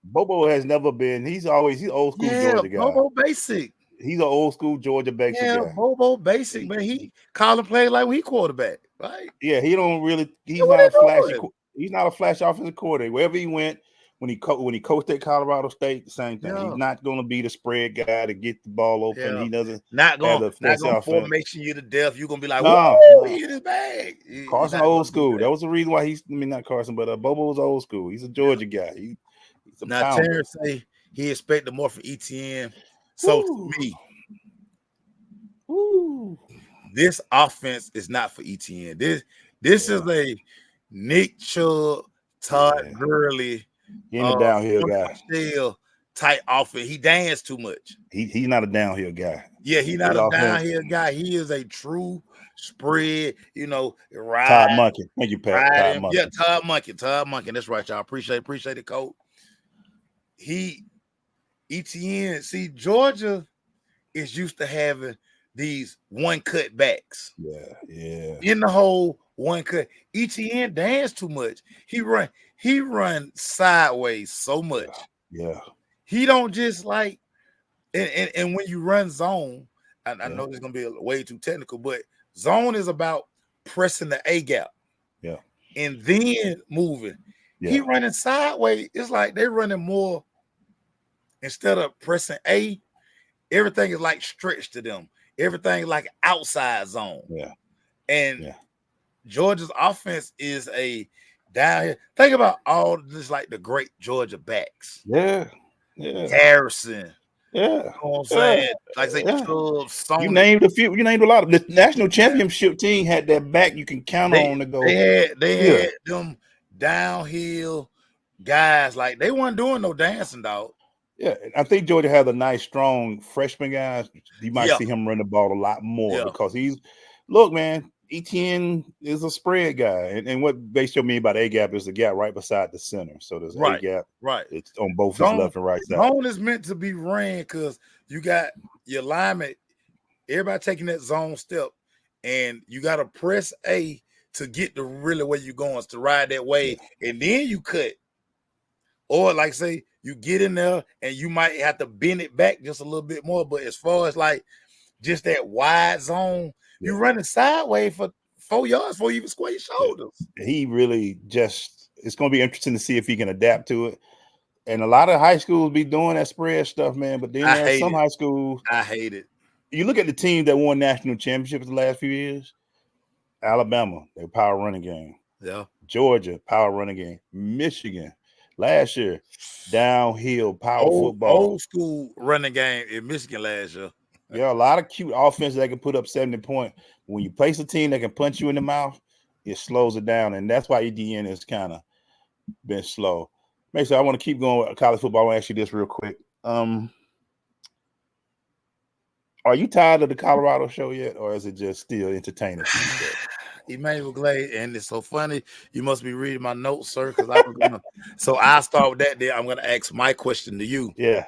Bobo has never been. He's old school Georgia guy. Bobo basic. He's an old school Georgia basic Yeah, guy. Bobo basic, man. He calling plays like he quarterback, right? Yeah, he don't really. He's Yeah, what not a they flashy. doing? He's not a flash offensive coordinator. Wherever he went, when he coached at Colorado State, the same thing. Yeah. He's not going to be the spread guy to get the ball open. Yeah. He doesn't Not have gonna the fancy offense. formation you to death. You're gonna be like, No, whoa, no. he in his bag. Carson old school. That was the reason why not Carson, but Bobo was old school. He's a Georgia guy. He's a now pounder. Terrence say he expected more from ETN. So to me, this offense is not for ETN. This is a Nick Chubb, Todd Gurley, He's a downhill guy. Type offense. He danced too much. He's not a downhill guy. Yeah, he's not a downhill guy. He is a true spread, ride. Todd Monken. Thank you, Pat. Todd Monken. Yeah, Todd Monken. That's right, y'all. Appreciate it, coach. ETN, see, Georgia is used to having these one cut backs. Yeah. In the whole one cut. ETN dance too much. He run sideways so much. Yeah. He don't just like and when you run zone, I know this is gonna be way too technical, but zone is about pressing the A gap. Yeah. And then moving. Yeah. He running sideways. It's like they're running more instead of pressing A, everything is like stretched to them. Everything is like outside zone. Yeah. And Georgia's offense is a down here. Think about all this, like the great Georgia backs. Yeah. Harrison. Yeah. You know what I'm saying? Like say Chubb, you named a few. You named a lot of the national championship team had that back you can count on to go. They had them downhill guys. Like they weren't doing no dancing, dog. Yeah, I think Georgia has a nice, strong freshman guys. You might see him run the ball a lot more because look, man, ETN is a spread guy. And what they show me about A-gap is the gap right beside the center. So there's A-gap. Right. It's on both his left and right side. Zone is meant to be ran because you got your lineman, everybody taking that zone step, and you got to press A to get to really where you're going, to ride that wave, and then you cut. Or like say, you get in there and you might have to bend it back just a little bit more. But as far as like just that wide zone, you're running sideways for 4 yards before you even square your shoulders. He really it's going to be interesting to see if he can adapt to it. And a lot of high schools be doing that spread stuff, man. But then there's some high schools. I hate it. You look at the teams that won national championships the last few years. Alabama, their power running game. Yeah. Georgia, power running game. Michigan. Last year, downhill power football. Old school running game in Michigan last year. Yeah, a lot of cute offense that can put up 70 points. When you place a team that can punch you in the mouth, it slows it down. And that's why EDN has kind of been slow. Mason, I want to keep going with college football. I want to ask you this real quick. Are you tired of the Colorado show yet, or is it just still entertaining? Emmanuel EGlaze, and it's so funny. You must be reading my notes, sir, because I was gonna. So I'll start with that. Then I'm gonna ask my question to you. Yeah,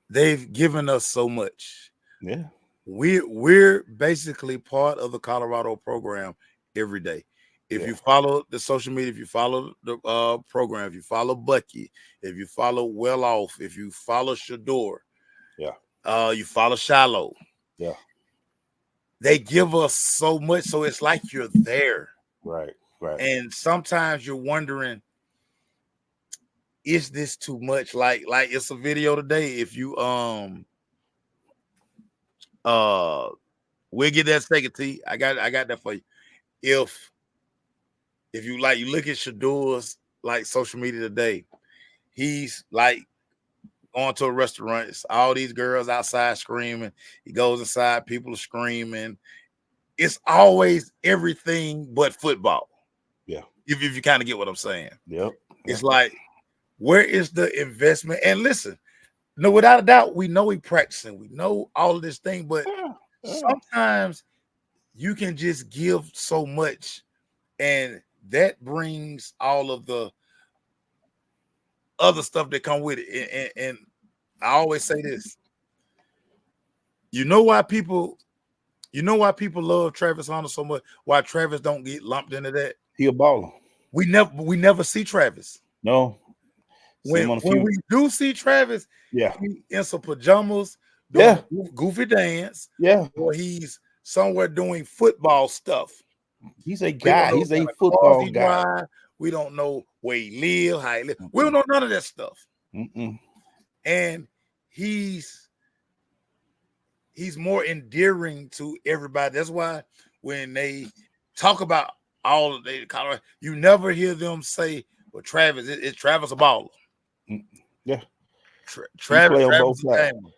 they've given us so much. Yeah, we're basically part of the Colorado program every day. If you follow the social media, if you follow the program, if you follow Bucky, if you follow Well Off, if you follow Shador, you follow Shiloh, they give us so much, so it's like you're there. Right. And sometimes you're wondering, is this too much? Like it's a video today. If you we'll get that second T. I got that for you. If you like, you look at Shador's like social media today, he's like going to a restaurant. It's all these girls outside screaming. He goes inside, people are screaming. It's always everything but football. Yeah. If you kind of get what I'm saying. Yep. It's like, where is the investment? And listen, no, without a doubt, we know he's practicing. We know all of this thing, but sometimes you can just give so much, and that brings all of the other stuff that come with it. And I always say this. You know why people love Travis Hunter so much? Why Travis don't get lumped into that? He a baller. We never see Travis. No. See him on a when few. we do see Travis, Yeah. he in some pajamas, doing a goofy dance, Yeah. or he's somewhere doing football stuff. He's a We don't guy. know He's what a kind of cars football he guy. drive. We don't know where he live, how he live. We don't know none of that stuff. And he's more endearing to everybody. That's why when they talk about all of the Colorado, you never hear them say, "Well, Travis, it's Travis a baller." Yeah, Travis play on both is sides. gamer.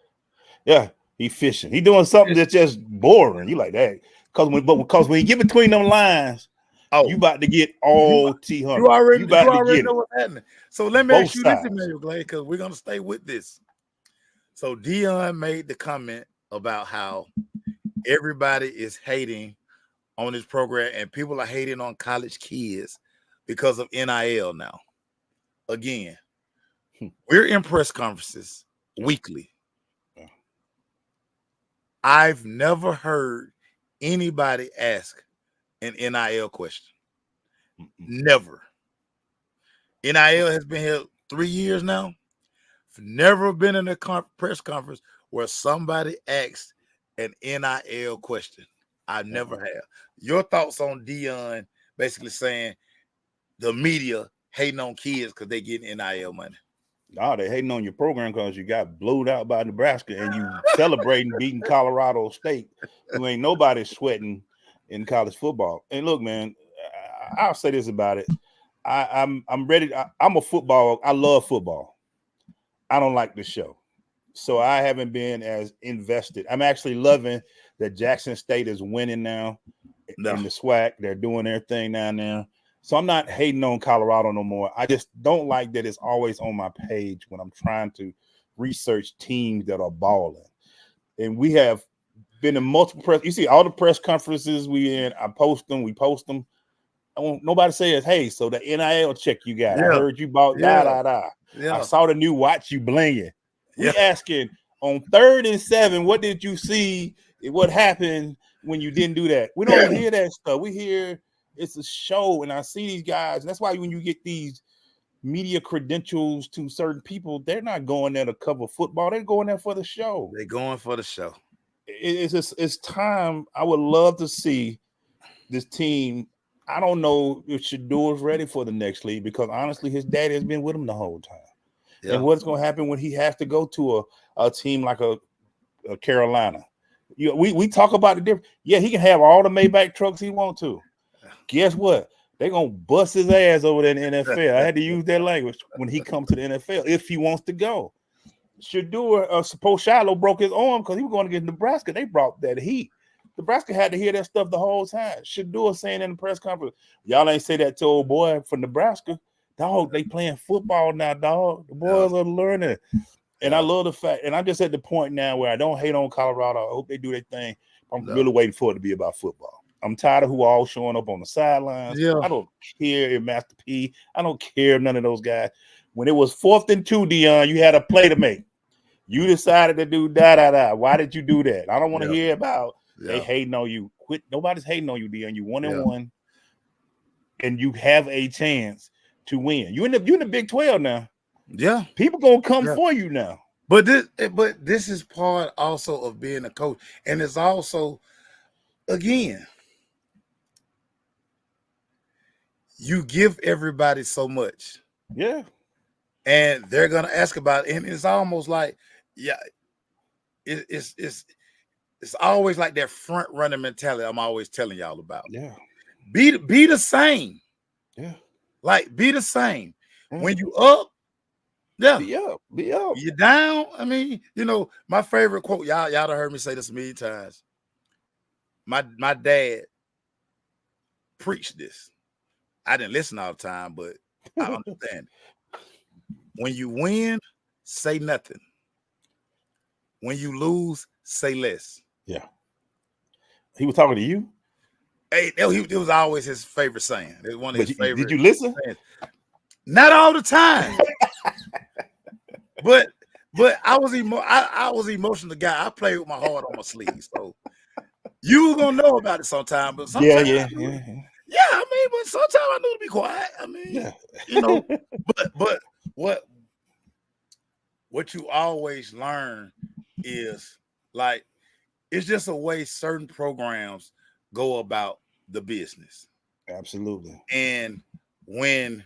Yeah, he fishing. He doing something that's just boring. You like that because when you get between them lines, you about to get all T100. You already get know what's happening. So let me ask you this, Emmanuel Glade, because we're gonna stay with this. So Dion made the comment about how everybody is hating on this program and people are hating on college kids because of NIL now. Again, we're in press conferences weekly. I've never heard anybody ask an NIL question. Never. NIL has been here 3 years now. Never been in a press conference where somebody asked an NIL question. I never have. Your thoughts on Dion basically saying the media hating on kids because they getting NIL money? No, they hating on your program because you got blowed out by Nebraska and you celebrating beating Colorado State, who ain't nobody sweating in college football. And look, man, I'll say this about it. I'm ready. I'm a football. I love football. I don't like the show. So I haven't been as invested. I'm actually loving that Jackson State is winning now in the SWAC. They're doing their thing down there. So I'm not hating on Colorado no more. I just don't like that it's always on my page when I'm trying to research teams that are balling. And we have been in multiple press. You see all the press conferences we in. I post them. We post them. Nobody says, "Hey, so the NIL check you got? I heard you bought da. I saw the new watch you blinging." We asking on 3rd and 7, what did you see? What happened when you didn't do that? We don't hear that stuff. We hear it's a show, and I see these guys, and that's why when you get these media credentials to certain people, they're not going there to cover football. They're going there for the show. They're going for the show. It's time. I would love to see this team. I don't know if Shador's ready for the next league because honestly, his daddy has been with him the whole time. Yeah. And what's going to happen when he has to go to a team like a Carolina? We talk about the difference. Yeah, he can have all the Maybach trucks he wants to. Guess what? They're going to bust his ass over there in the NFL. I had to use that language when he comes to the NFL if he wants to go. Shador, suppose Shiloh broke his arm because he was going against Nebraska. They brought that heat. Nebraska had to hear that stuff the whole time. Shador saying in the press conference, y'all ain't say that to old boy from Nebraska. Dog, they playing football now, dog. The boys are learning. And I love the fact, and I'm just at the point now where I don't hate on Colorado. I hope they do their thing. I'm really waiting for it to be about football. I'm tired of who all showing up on the sidelines. Yeah. I don't care if Master P. I don't care if none of those guys. When it was 4th and 2, Dion, you had a play to make. You decided to do da. Why did you do that? I don't want to hear about they hating on you. Quit. Nobody's hating on you, Dion. You 1-1, and you have a chance to win. You in the Big 12 now. Yeah, people gonna come for you now. But this is part also of being a coach, and it's also, again, you give everybody so much. Yeah, and they're gonna ask about it, and it's almost like, it's always like that front running mentality I'm always telling y'all about. Yeah, be the same. Yeah, like be the same. When you up. Yeah, be up. You down? I mean, my favorite quote. Y'all have heard me say this many times. My dad preached this. I didn't listen all the time, but I understand. When you win, say nothing. When you lose, say less. Yeah. He was talking to you? Hey, it was always his favorite saying. It was one of his favorite. Did you listen? Sayings. Not all the time. But I was emotional guy. I play with my heart on my sleeve. So you gonna know about it sometime. But sometimes yeah. I mean, but sometimes I knew to be quiet. I mean, but what what you always learn is like it's just a way certain programs go about the business. Absolutely. And when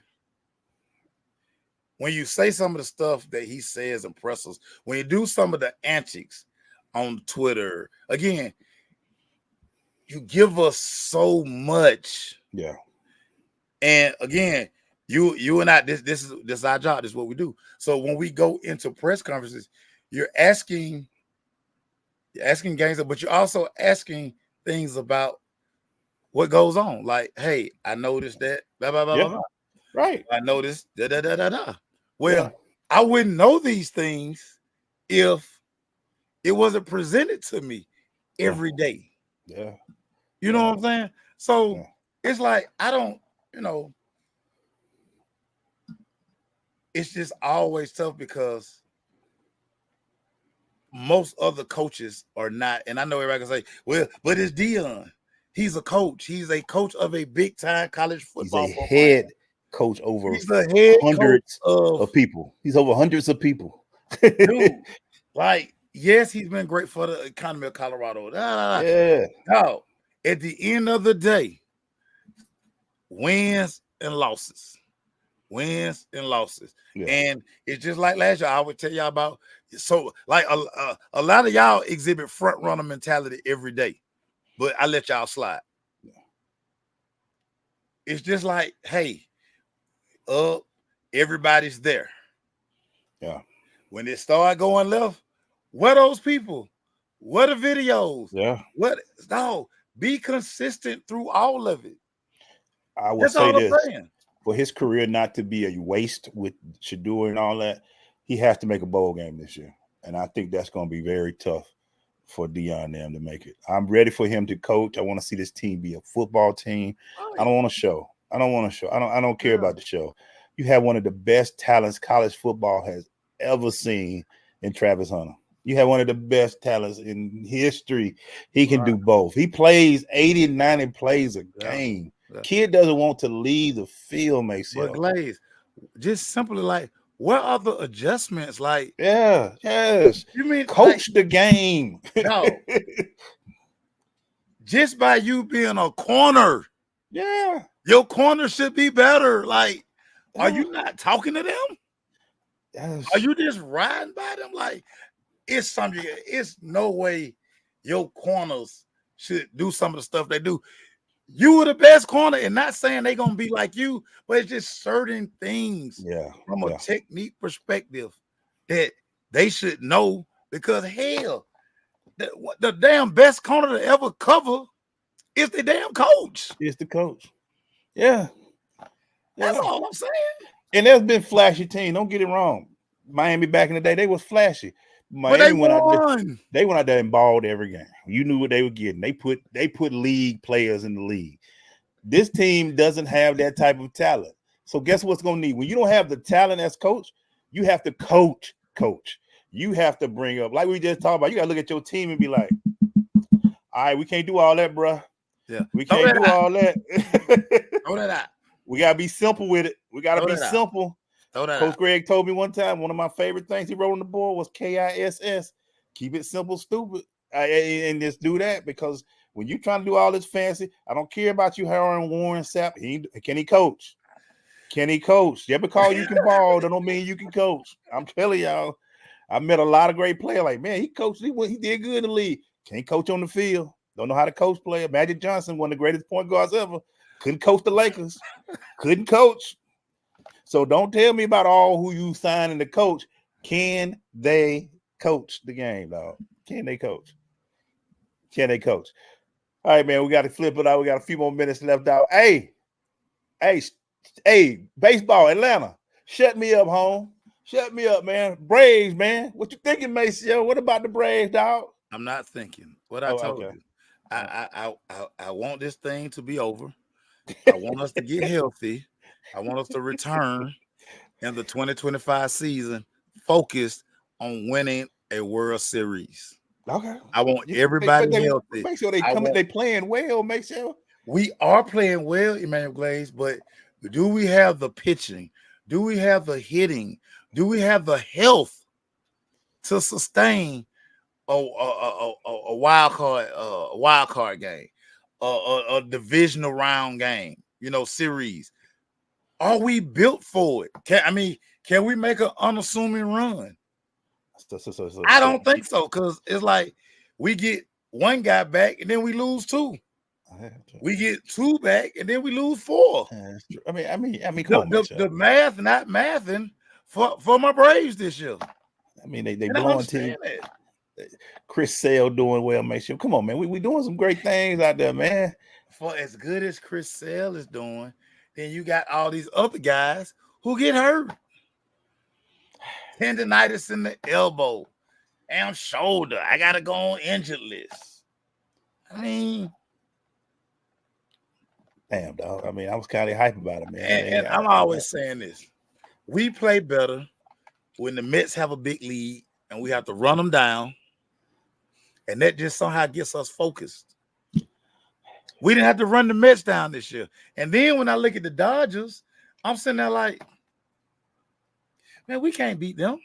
you say some of the stuff that he says impresses, when you do some of the antics on Twitter, again, you give us so much. Yeah. And again, you and I, this is our job. This is what we do. So when we go into press conferences, you're asking games, but you're also asking things about what goes on. Like, hey, I noticed that. Blah, blah, blah, blah, blah. Right. I noticed da da da da da. Well, Yeah. I wouldn't know these things if it wasn't presented to me every day. Yeah. You know what I'm saying? So it's like I don't, it's just always tough because most other coaches are not, and I know everybody can say, well, but it's Dion. He's a coach. He's a coach of a big time college football. He's a head coach over He's the head hundreds coach of people. He's over hundreds of people. Dude, like, yes, he's been great for the economy of Colorado. Yeah. No, at the end of the day, wins and losses. Wins and losses. Yeah. And it's just like last year, I would tell y'all about. So, like, a lot of y'all exhibit front runner mentality every day, but I let y'all slide. Yeah. It's just like, hey, everybody's there. Yeah. When it started going left, where those people? What are videos? Yeah. What? No, be consistent through all of it. I will That's say all I'm this. saying. For his career not to be a waste with Shador and all that, he has to make a bowl game this year. And I think that's going to be very tough for Dion and them to make it. I'm ready for him to coach. I want to see this team be a football team. I don't want to show. I don't care about the show. You have one of the best talents college football has ever seen in Travis Hunter. You have one of the best talents in history. He can do both. He plays 80, 90 plays a game. Yeah. Kid doesn't want to leave the field, Maceo. But Glaze, just simply like, what are the adjustments? Like, yes. You mean coach the game? No. Just by you being a corner. Yeah. Your corner should be better. Like, are you not talking to them? Yes. Are you just riding by them? Like, it's something. It's no way your corners should do some of the stuff they do. You were the best corner, and not saying they're gonna be like you, but it's just certain things from a technique perspective that they should know. Because hell, the damn best corner to ever cover is the damn coach. It's the coach. Yeah. That's all I'm saying. And there's been flashy teams. Don't get it wrong. Miami back in the day, they was flashy. Miami they went out there and balled every game. You knew what they were getting. They put league players in the league. This team doesn't have that type of talent. So guess what's going to need? When you don't have the talent as coach, you have to coach. You have to bring up, like we just talked about, you got to look at your team and be like, all right, we can't do all that, bro. Yeah. We can't do all that. Throw that out. We got to be simple with it. We got to be simple. Coach Greg told me one time, one of my favorite things he wrote on the board was KISS. Keep it simple, stupid. And just do that, because when you're trying to do all this fancy, I don't care about you hiring Warren Sapp. Can he coach? Can he coach? Just because you can ball, that don't mean you can coach. I'm telling y'all, I met a lot of great players. Like, man, he coached. He did good in the league. Can't coach on the field. Don't know how to coach players. Magic Johnson, one of the greatest point guards ever, couldn't coach the Lakers. Couldn't coach. So don't tell me about all who you signing to coach. Can they coach the game, dog? Can they coach? Can they coach? All right, man, we got to flip it out. We got a few more minutes left out. Hey, baseball, Atlanta. Shut me up, home. Shut me up, man. Braves, man. What you thinking, Maceo? What about the Braves, dog? I'm not thinking. What I told you. I want this thing to be over. I want us to get healthy. I want us to return in the 2025 season focused on winning a World Series. Okay. I want everybody healthy. Make sure they playing well, make sure. We are playing well, Emmanuel Glaze, but do we have the pitching? Do we have the hitting? Do we have the health to sustain a wild card game, a divisional round game, series? Are we built for it? Can we make an unassuming run? I don't think so, because it's like we get one guy back and then we lose two. We get two back and then we lose four. I mean, come on, the math not mathing for my Braves this year. I mean, they blowing team. Chris Sale doing well, make sure. Come on, man. We doing some great things out there, man. For as good as Chris Sale is doing, then you got all these other guys who get hurt. Tendonitis in the elbow and shoulder. I gotta go on injured list. I mean, damn, dog. I mean, I was kind of hype about it, man. And I'm always saying this: we play better when the Mets have a big lead and we have to run them down, and that just somehow gets us focused. We didn't have to run the Mets down this year. And then when I look at the Dodgers, I'm sitting there like, man, we can't beat them.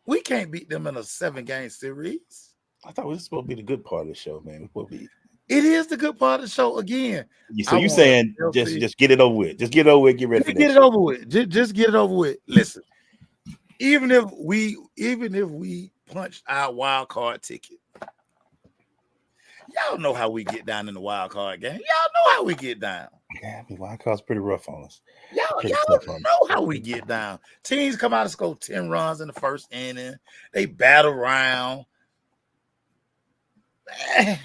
We can't beat them in a 7-game series. I thought we were supposed to be the good part of the show, man. It is the good part of the show again. So you saying just get it over with. Just get it over with, get ready for get it over with. Just get it over with. Listen, even if we punched our wild card ticket, y'all know how we get down in the wild card game. Y'all know how we get down. Yeah, I mean, wild card's pretty rough on us. Y'all know how we get down. Teams come out and score 10 runs in the first inning. They battle around. Man,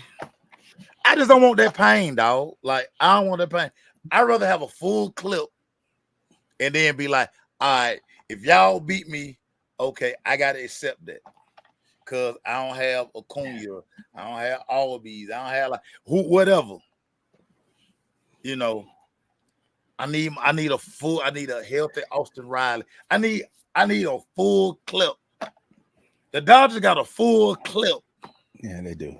I just don't want that pain, dog. Like, I don't want that pain. I'd rather have a full clip and then be like, all right, if y'all beat me, okay, I got to accept that. Because I don't have Acuna. I don't have Albies. I don't have whatever. I need a healthy Austin Riley. I need a full clip. The Dodgers got a full clip. Yeah, they do.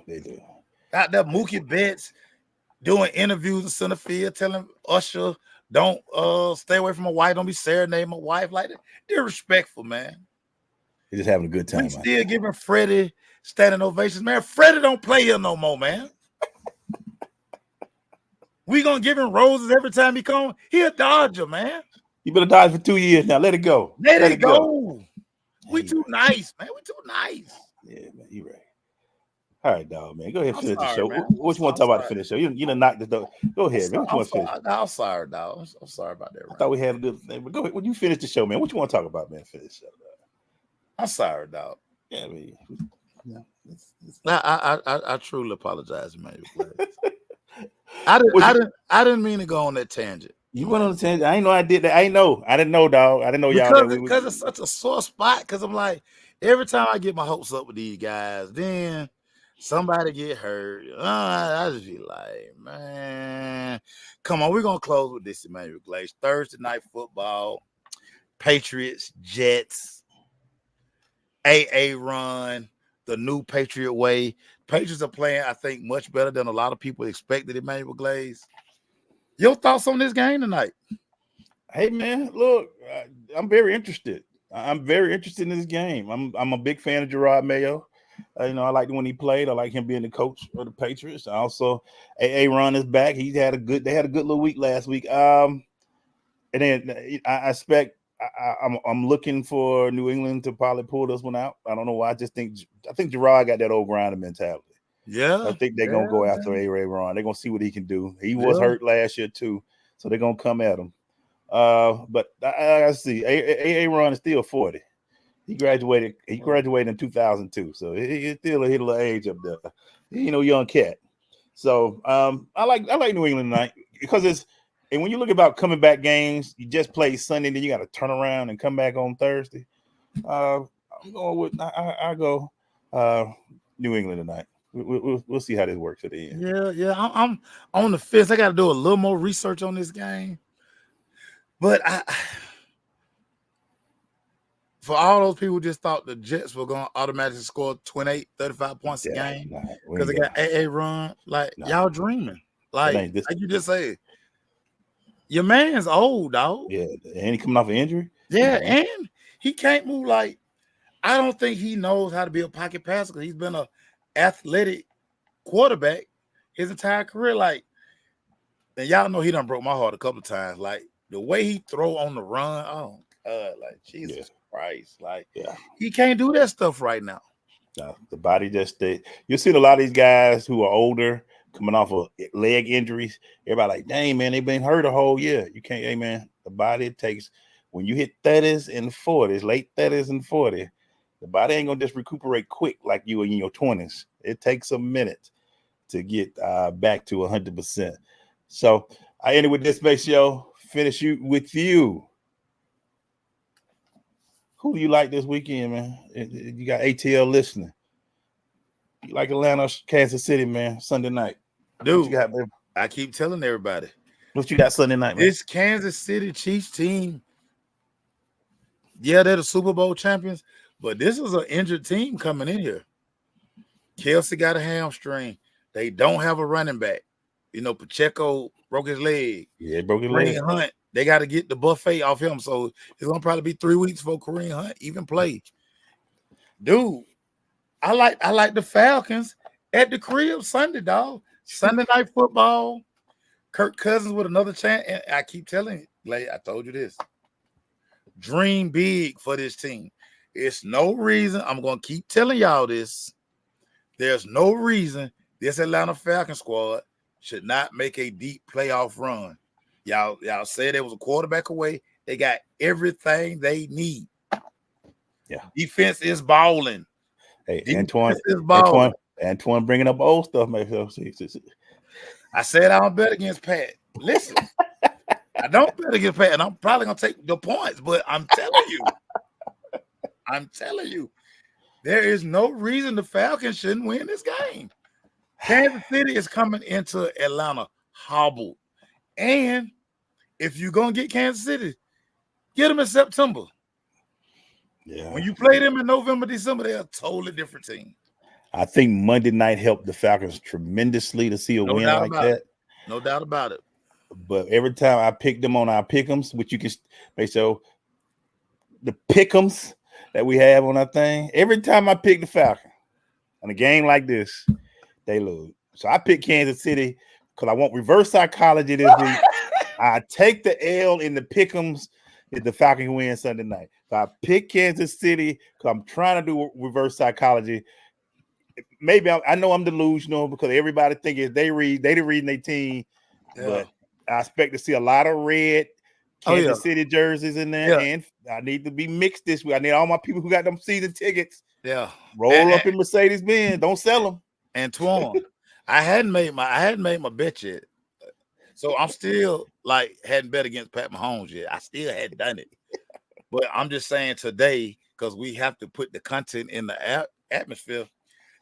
Got that Mookie Betts doing interviews in center field, telling Usher, don't stay away from my wife, don't be serenading my wife like that. They're respectful, man. They're just having a good time. We still giving Freddie standing ovations, man. Freddie don't play here no more, man. We gonna give him roses every time he come. He a Dodger, man. You been a Dodger for 2 years now. Let it go. Let it go. We too nice, man. We too nice. Yeah, man. You right. All right, dog, man. Go ahead and finish the show. Man. What you want to talk about to finish the show? You done knocked the dog. Go ahead, man. What you want to finish? I'm sorry, dog. I'm sorry about that. I thought we had a good thing, but go ahead. When you finish the show, man, what you want to talk about, man? Finish the show, dog. I'm sorry, dog. Yeah, I mean, I truly apologize, man. I didn't mean to go on that tangent. You went on the tangent. I didn't know I did that. I didn't know, dog. I didn't know y'all. Because it's such a sore spot. Because I'm like, every time I get my hopes up with these guys, then somebody get hurt. I just be like, man, come on. We're going to close with this, Maceo and EGlaze. Thursday night football, Patriots, Jets, AA run, the new Patriot way. Patriots are playing, I think, much better than a lot of people expected it, Maceo and EGlaze. Your thoughts on this game tonight? Hey, man, look, I'm very interested. I'm very interested in this game. I'm a big fan of Gerard Mayo. I liked when he played. I like him being the coach of the Patriots. Also, AA Ron is back. They had a good little week last week. And then I expect I'm looking for New England to probably pull this one out. I don't know why. I think Gerard got that old grinder mentality. Yeah, I think they're gonna go after A-Ray Ron. They're gonna see what he can do. He was hurt last year too, so they're gonna come at him. But I see A Ron is still 40. He graduated in 2002, so he's still a little age up there. Young cat. So I like New England tonight because and when you look about coming back games, you just play Sunday, then you got to turn around and come back on Thursday. I'm going with I go New England tonight. We'll see how this works at the end. Yeah. I'm on the fence. I got to do a little more research on this game. But for all those people who just thought the Jets were going to automatically score 28, 35 points a game because they got AA run, y'all dreaming. Like you just said, your man's old, dog. Yeah, and he coming off an injury. Yeah, and He can't move like. I don't think he knows how to be a pocket passer because he's been a athletic quarterback his entire career. Like, and y'all know he done broke my heart a couple of times. Like the way he throw on the run, oh God, like Jesus Christ, like he can't do that stuff right now. No, the body just you'll see a lot of these guys who are older coming off of leg injuries. Everybody like, dang man, they've been hurt a whole year. You can't, hey man, the body takes when you hit 30s and 40s, late 30s and 40s, the body ain't gonna just recuperate quick like you in your 20s. It takes a minute to get back to 100%. So I ended with this Maceo. Finish with you. Who do you like this weekend, man? You got ATL listening. You like Atlanta, Kansas City, man, Sunday night. Dude, what you got, I keep telling everybody. What you got Sunday night, man? This Kansas City Chiefs team, yeah, they're the Super Bowl champions, but this is an injured team coming in here. Kelsey got a hamstring. They don't have a running back. You know, Pacheco broke his leg. Yeah, broke his Kareem leg. Hunt, they got to get the buffet off him. So it's going to probably be 3 weeks before Kareem Hunt even play. Dude, I like the Falcons at the crib Sunday, dog. Sunday night football. Kirk Cousins with another chance. And I keep telling you, like I told you this. Dream big for this team. It's no reason. I'm going to keep telling y'all this. There's no reason this Atlanta Falcons squad should not make a deep playoff run. Y'all said they was a quarterback away. They got everything they need. Yeah. Defense is balling. Hey, Defense is balling. Antoine bringing up old stuff, man. I said I don't bet against Pat. Listen, I don't bet against Pat, and I'm probably gonna take the points, but I'm telling you, there is no reason the Falcons shouldn't win this game. Kansas City is coming into Atlanta hobbled. And if you're going to get Kansas City, get them in September. Yeah. When you play them in November, December, they're a totally different team. I think Monday night helped the Falcons tremendously to see a win like that. No doubt about it. But every time I pick them on our pick'ems, which you can make so the pick'ems that we have on our thing, every time I pick the Falcons on a game like this, they lose. So I pick Kansas City because I want reverse psychology this week. I take the L in the pick'ems if the Falcons win Sunday night. So I pick Kansas City because I'm trying to do reverse psychology. Maybe I know I'm delusional because everybody thinks they reading their team, but I expect to see a lot of red Kansas City jerseys in there, and I need to be mixed this week. I need all my people who got them season tickets. Yeah, roll up in Mercedes-Benz. Don't sell them. Antoine, I hadn't made my bet yet, so I'm still like hadn't bet against Pat Mahomes yet. I still hadn't done it, but I'm just saying today because we have to put the content in the atmosphere.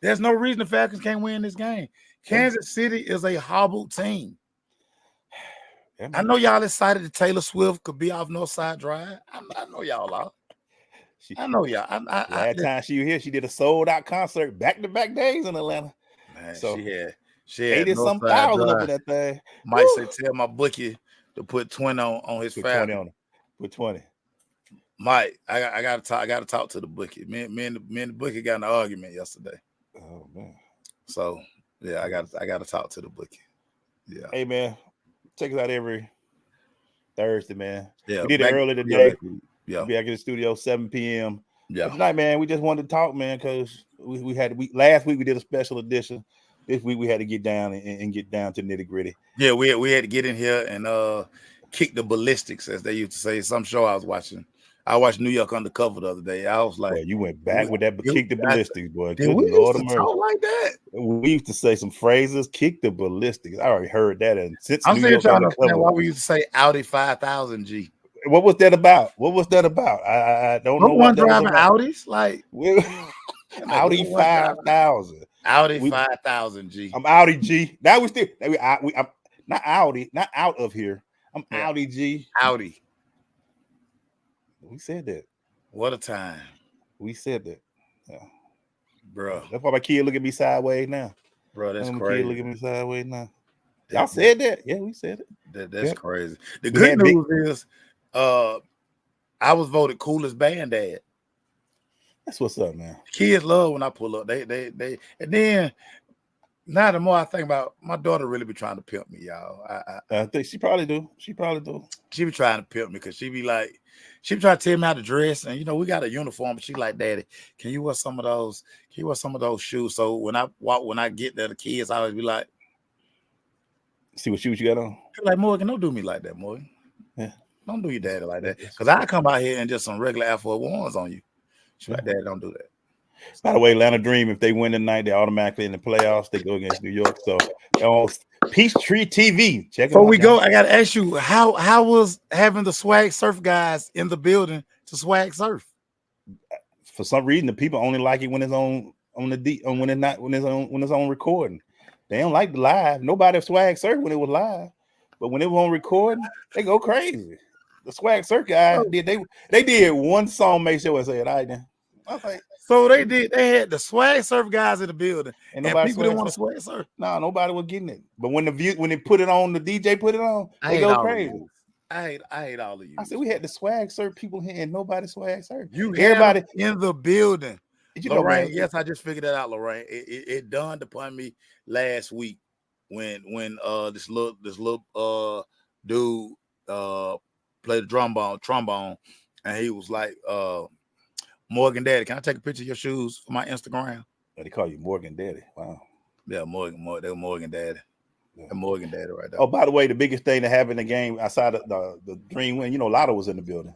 There's no reason the Falcons can't win this game. Kansas City is a hobbled team. I know y'all excited that Taylor Swift could be off Northside Drive. I know y'all are. I know y'all. Last time she was here, she did a sold-out concert back-to-back days in Atlanta. Man, so she had 80-some-thousand up in that thing. Might say tell my bookie to put 20 on his Falcons. 20 on it. Put 20. Mike, I gotta talk to the bookie. Me and the bookie got in an argument yesterday. Oh man. So yeah, I gotta talk to the bookie. Yeah. Hey man, check us out every Thursday, man. Yeah, we did it early today. Yeah. We'll be back in the studio 7 p.m. Yeah. But tonight, man, we just wanted to talk, man, because we last week we did a special edition. This week we had to get down and get down to nitty-gritty. Yeah, we had to get in here and kick the ballistics, as they used to say. Some show I was watching. I watched New York Undercover the other day. I was like, boy, you went back with that, kick the ballistics, boy. Did we used to talk like that? We used to say some phrases, kick the ballistics. I already heard that. And since I'm still trying to understand why we used to say Audi 5000 G. What was that about? I don't know. One driving Audis, like Audi 5000. Audi 5000 G. I'm Audi G. That was still. I'm not Audi, not out of here. I'm Audi G. Audi. We said that. What a time. We said that. Yeah. Bro. That's why my kid look at me sideways now. Bro, that's crazy. Kid look at me sideways now. Y'all said that. Yeah, we said it. That's crazy. The good news is I was voted coolest band dad. That's what's up, man. Kids love when I pull up. They and then now the more I think about, my daughter really be trying to pimp me, y'all. I think she probably do. She probably do. She be trying to pimp me because she be like, she be trying to tell me how to dress, and we got a uniform, but she like, Daddy, can you wear some of those? Can you wear some of those shoes? So when I get there, the kids, I always be like, see what shoes you got on. Like, Morgan, don't do me like that, Morgan. Yeah, don't do your daddy like that, because I come out here and just some regular Air Force Ones on you. She's like, Daddy, don't do that. By the way, Atlanta Dream, if they win tonight, they're automatically in the playoffs. They go against New York. So on Peachtree TV. Check it out. Before we go, I gotta ask you, how was having the Swag Surf guys in the building to Swag Surf? For some reason, the people only like it when it's on when it's on recording. They don't like the live. Nobody Swag Surf when it was live, but when it was on recording, they go crazy. The Swag Surf guys they did one song, make sure and say it. All right, then. I was like, so they had the Swag Surf guys in the building, and people didn't want to Swag Surf. No, nobody was getting it. But when they put it on, the DJ put it on, they go crazy. I hate all of you. I said we had the Swag Surf people here, and nobody Swag Surf. Everybody in the building. Lorraine, man. Yes, I just figured that out, Lorraine. It dawned upon me last week when this little dude played the trombone, and he was like, Morgan Daddy, can I take a picture of your shoes for my Instagram? They call you Morgan Daddy. Wow. Yeah, they were Morgan Daddy. Yeah. Morgan Daddy right there. Oh, by the way, the biggest thing that happened in the game outside of the Dream win, Lotto was in the building.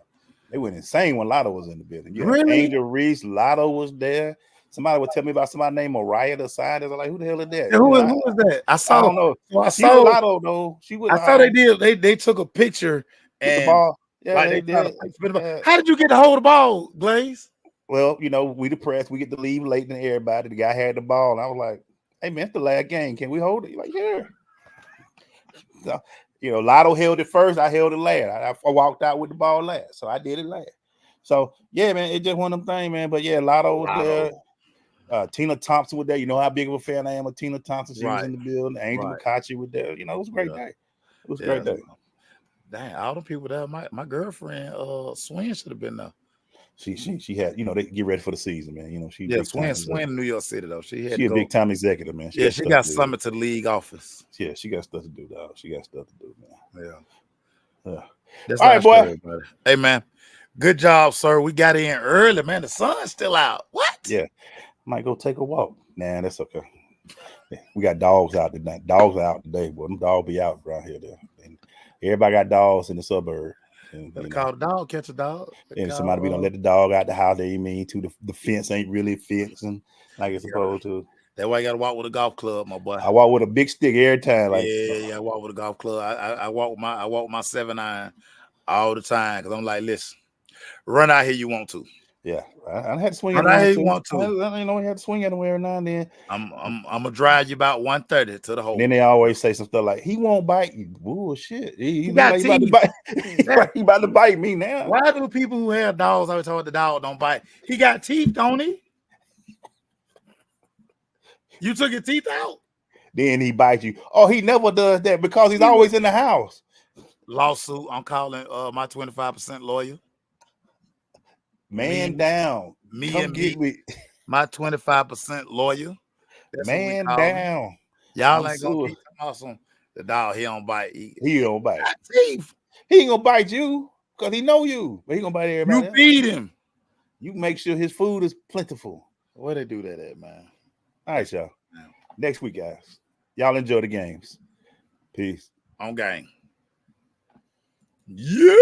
They went insane when Lotto was in the building. Really? Angel Reese, Lotto was there. Somebody would tell me about somebody named Mariah the side. I was like, who the hell is that? Yeah, who was that? I don't know. Well, she was Lotto though. I saw they did. They took a picture and the ball. Yeah, like they did. How did you get to hold the ball, Glaze? Well, we the press, we get to leave late than everybody. The guy had the ball, and I was like, "Hey man, it's the last game. Can we hold it?" He's like, "Yeah." So, Lotto held it first. I held it last. I walked out with the ball last, so I did it last. So yeah, man, it's just one of them things, man. But yeah, Lotto was there. Tina Thompson was there. You know how big of a fan I am of Tina Thompson. She was in the building. Angel McCarthy was there. It was a great day. It was a great day. Dang, all the people there. My girlfriend, Swin should have been there. She had, they get ready for the season, man. Swin in New York City though. She a big time executive, man. She got summit to the league office. Yeah, she got stuff to do, dog. She got stuff to do, man. Yeah. That's all right, boy. Hey, man. Good job, sir. We got in early, man. The sun's still out. What? Yeah. Might go take a walk. Nah, that's okay. Yeah, we got dogs out tonight. Dogs are out today, boy. Them dogs be out around here. And everybody got dogs in the suburb. They call a dog, catch a dog. And somebody be gonna let the dog out the house. They mean to the fence ain't really fencing like it's supposed to. That's why you gotta walk with a golf club, my boy. I walk with a big stick every time. Like I walk with a golf club. I walk with my 7-iron all the time because I'm like, listen, run out here you want to. Yeah, I had to swing. Run out here you want to. I had to swing anywhere now and then. I'm gonna drive you about 130 to the hole. Then they always say some stuff like, "He won't bite you." Bullshit. He got like, he about to bite me now. Why do people who have dogs always told the dog don't bite? He got teeth, don't he? You took your teeth out. Then he bites you. Oh, he never does that because he's always in the house. Lawsuit. I'm calling my 25% lawyer. Man down. Come get me. My 25% lawyer. That's man down. Y'all ain't gonna keep awesome. The dog, he don't bite. He don't bite. Teeth. He ain't gonna bite you because he know you, but he gonna bite everybody. You feed him. You make sure his food is plentiful. Where they do that at, man? All right, y'all. Yeah. Next week, guys. Y'all enjoy the games. Peace. On game. Yeah.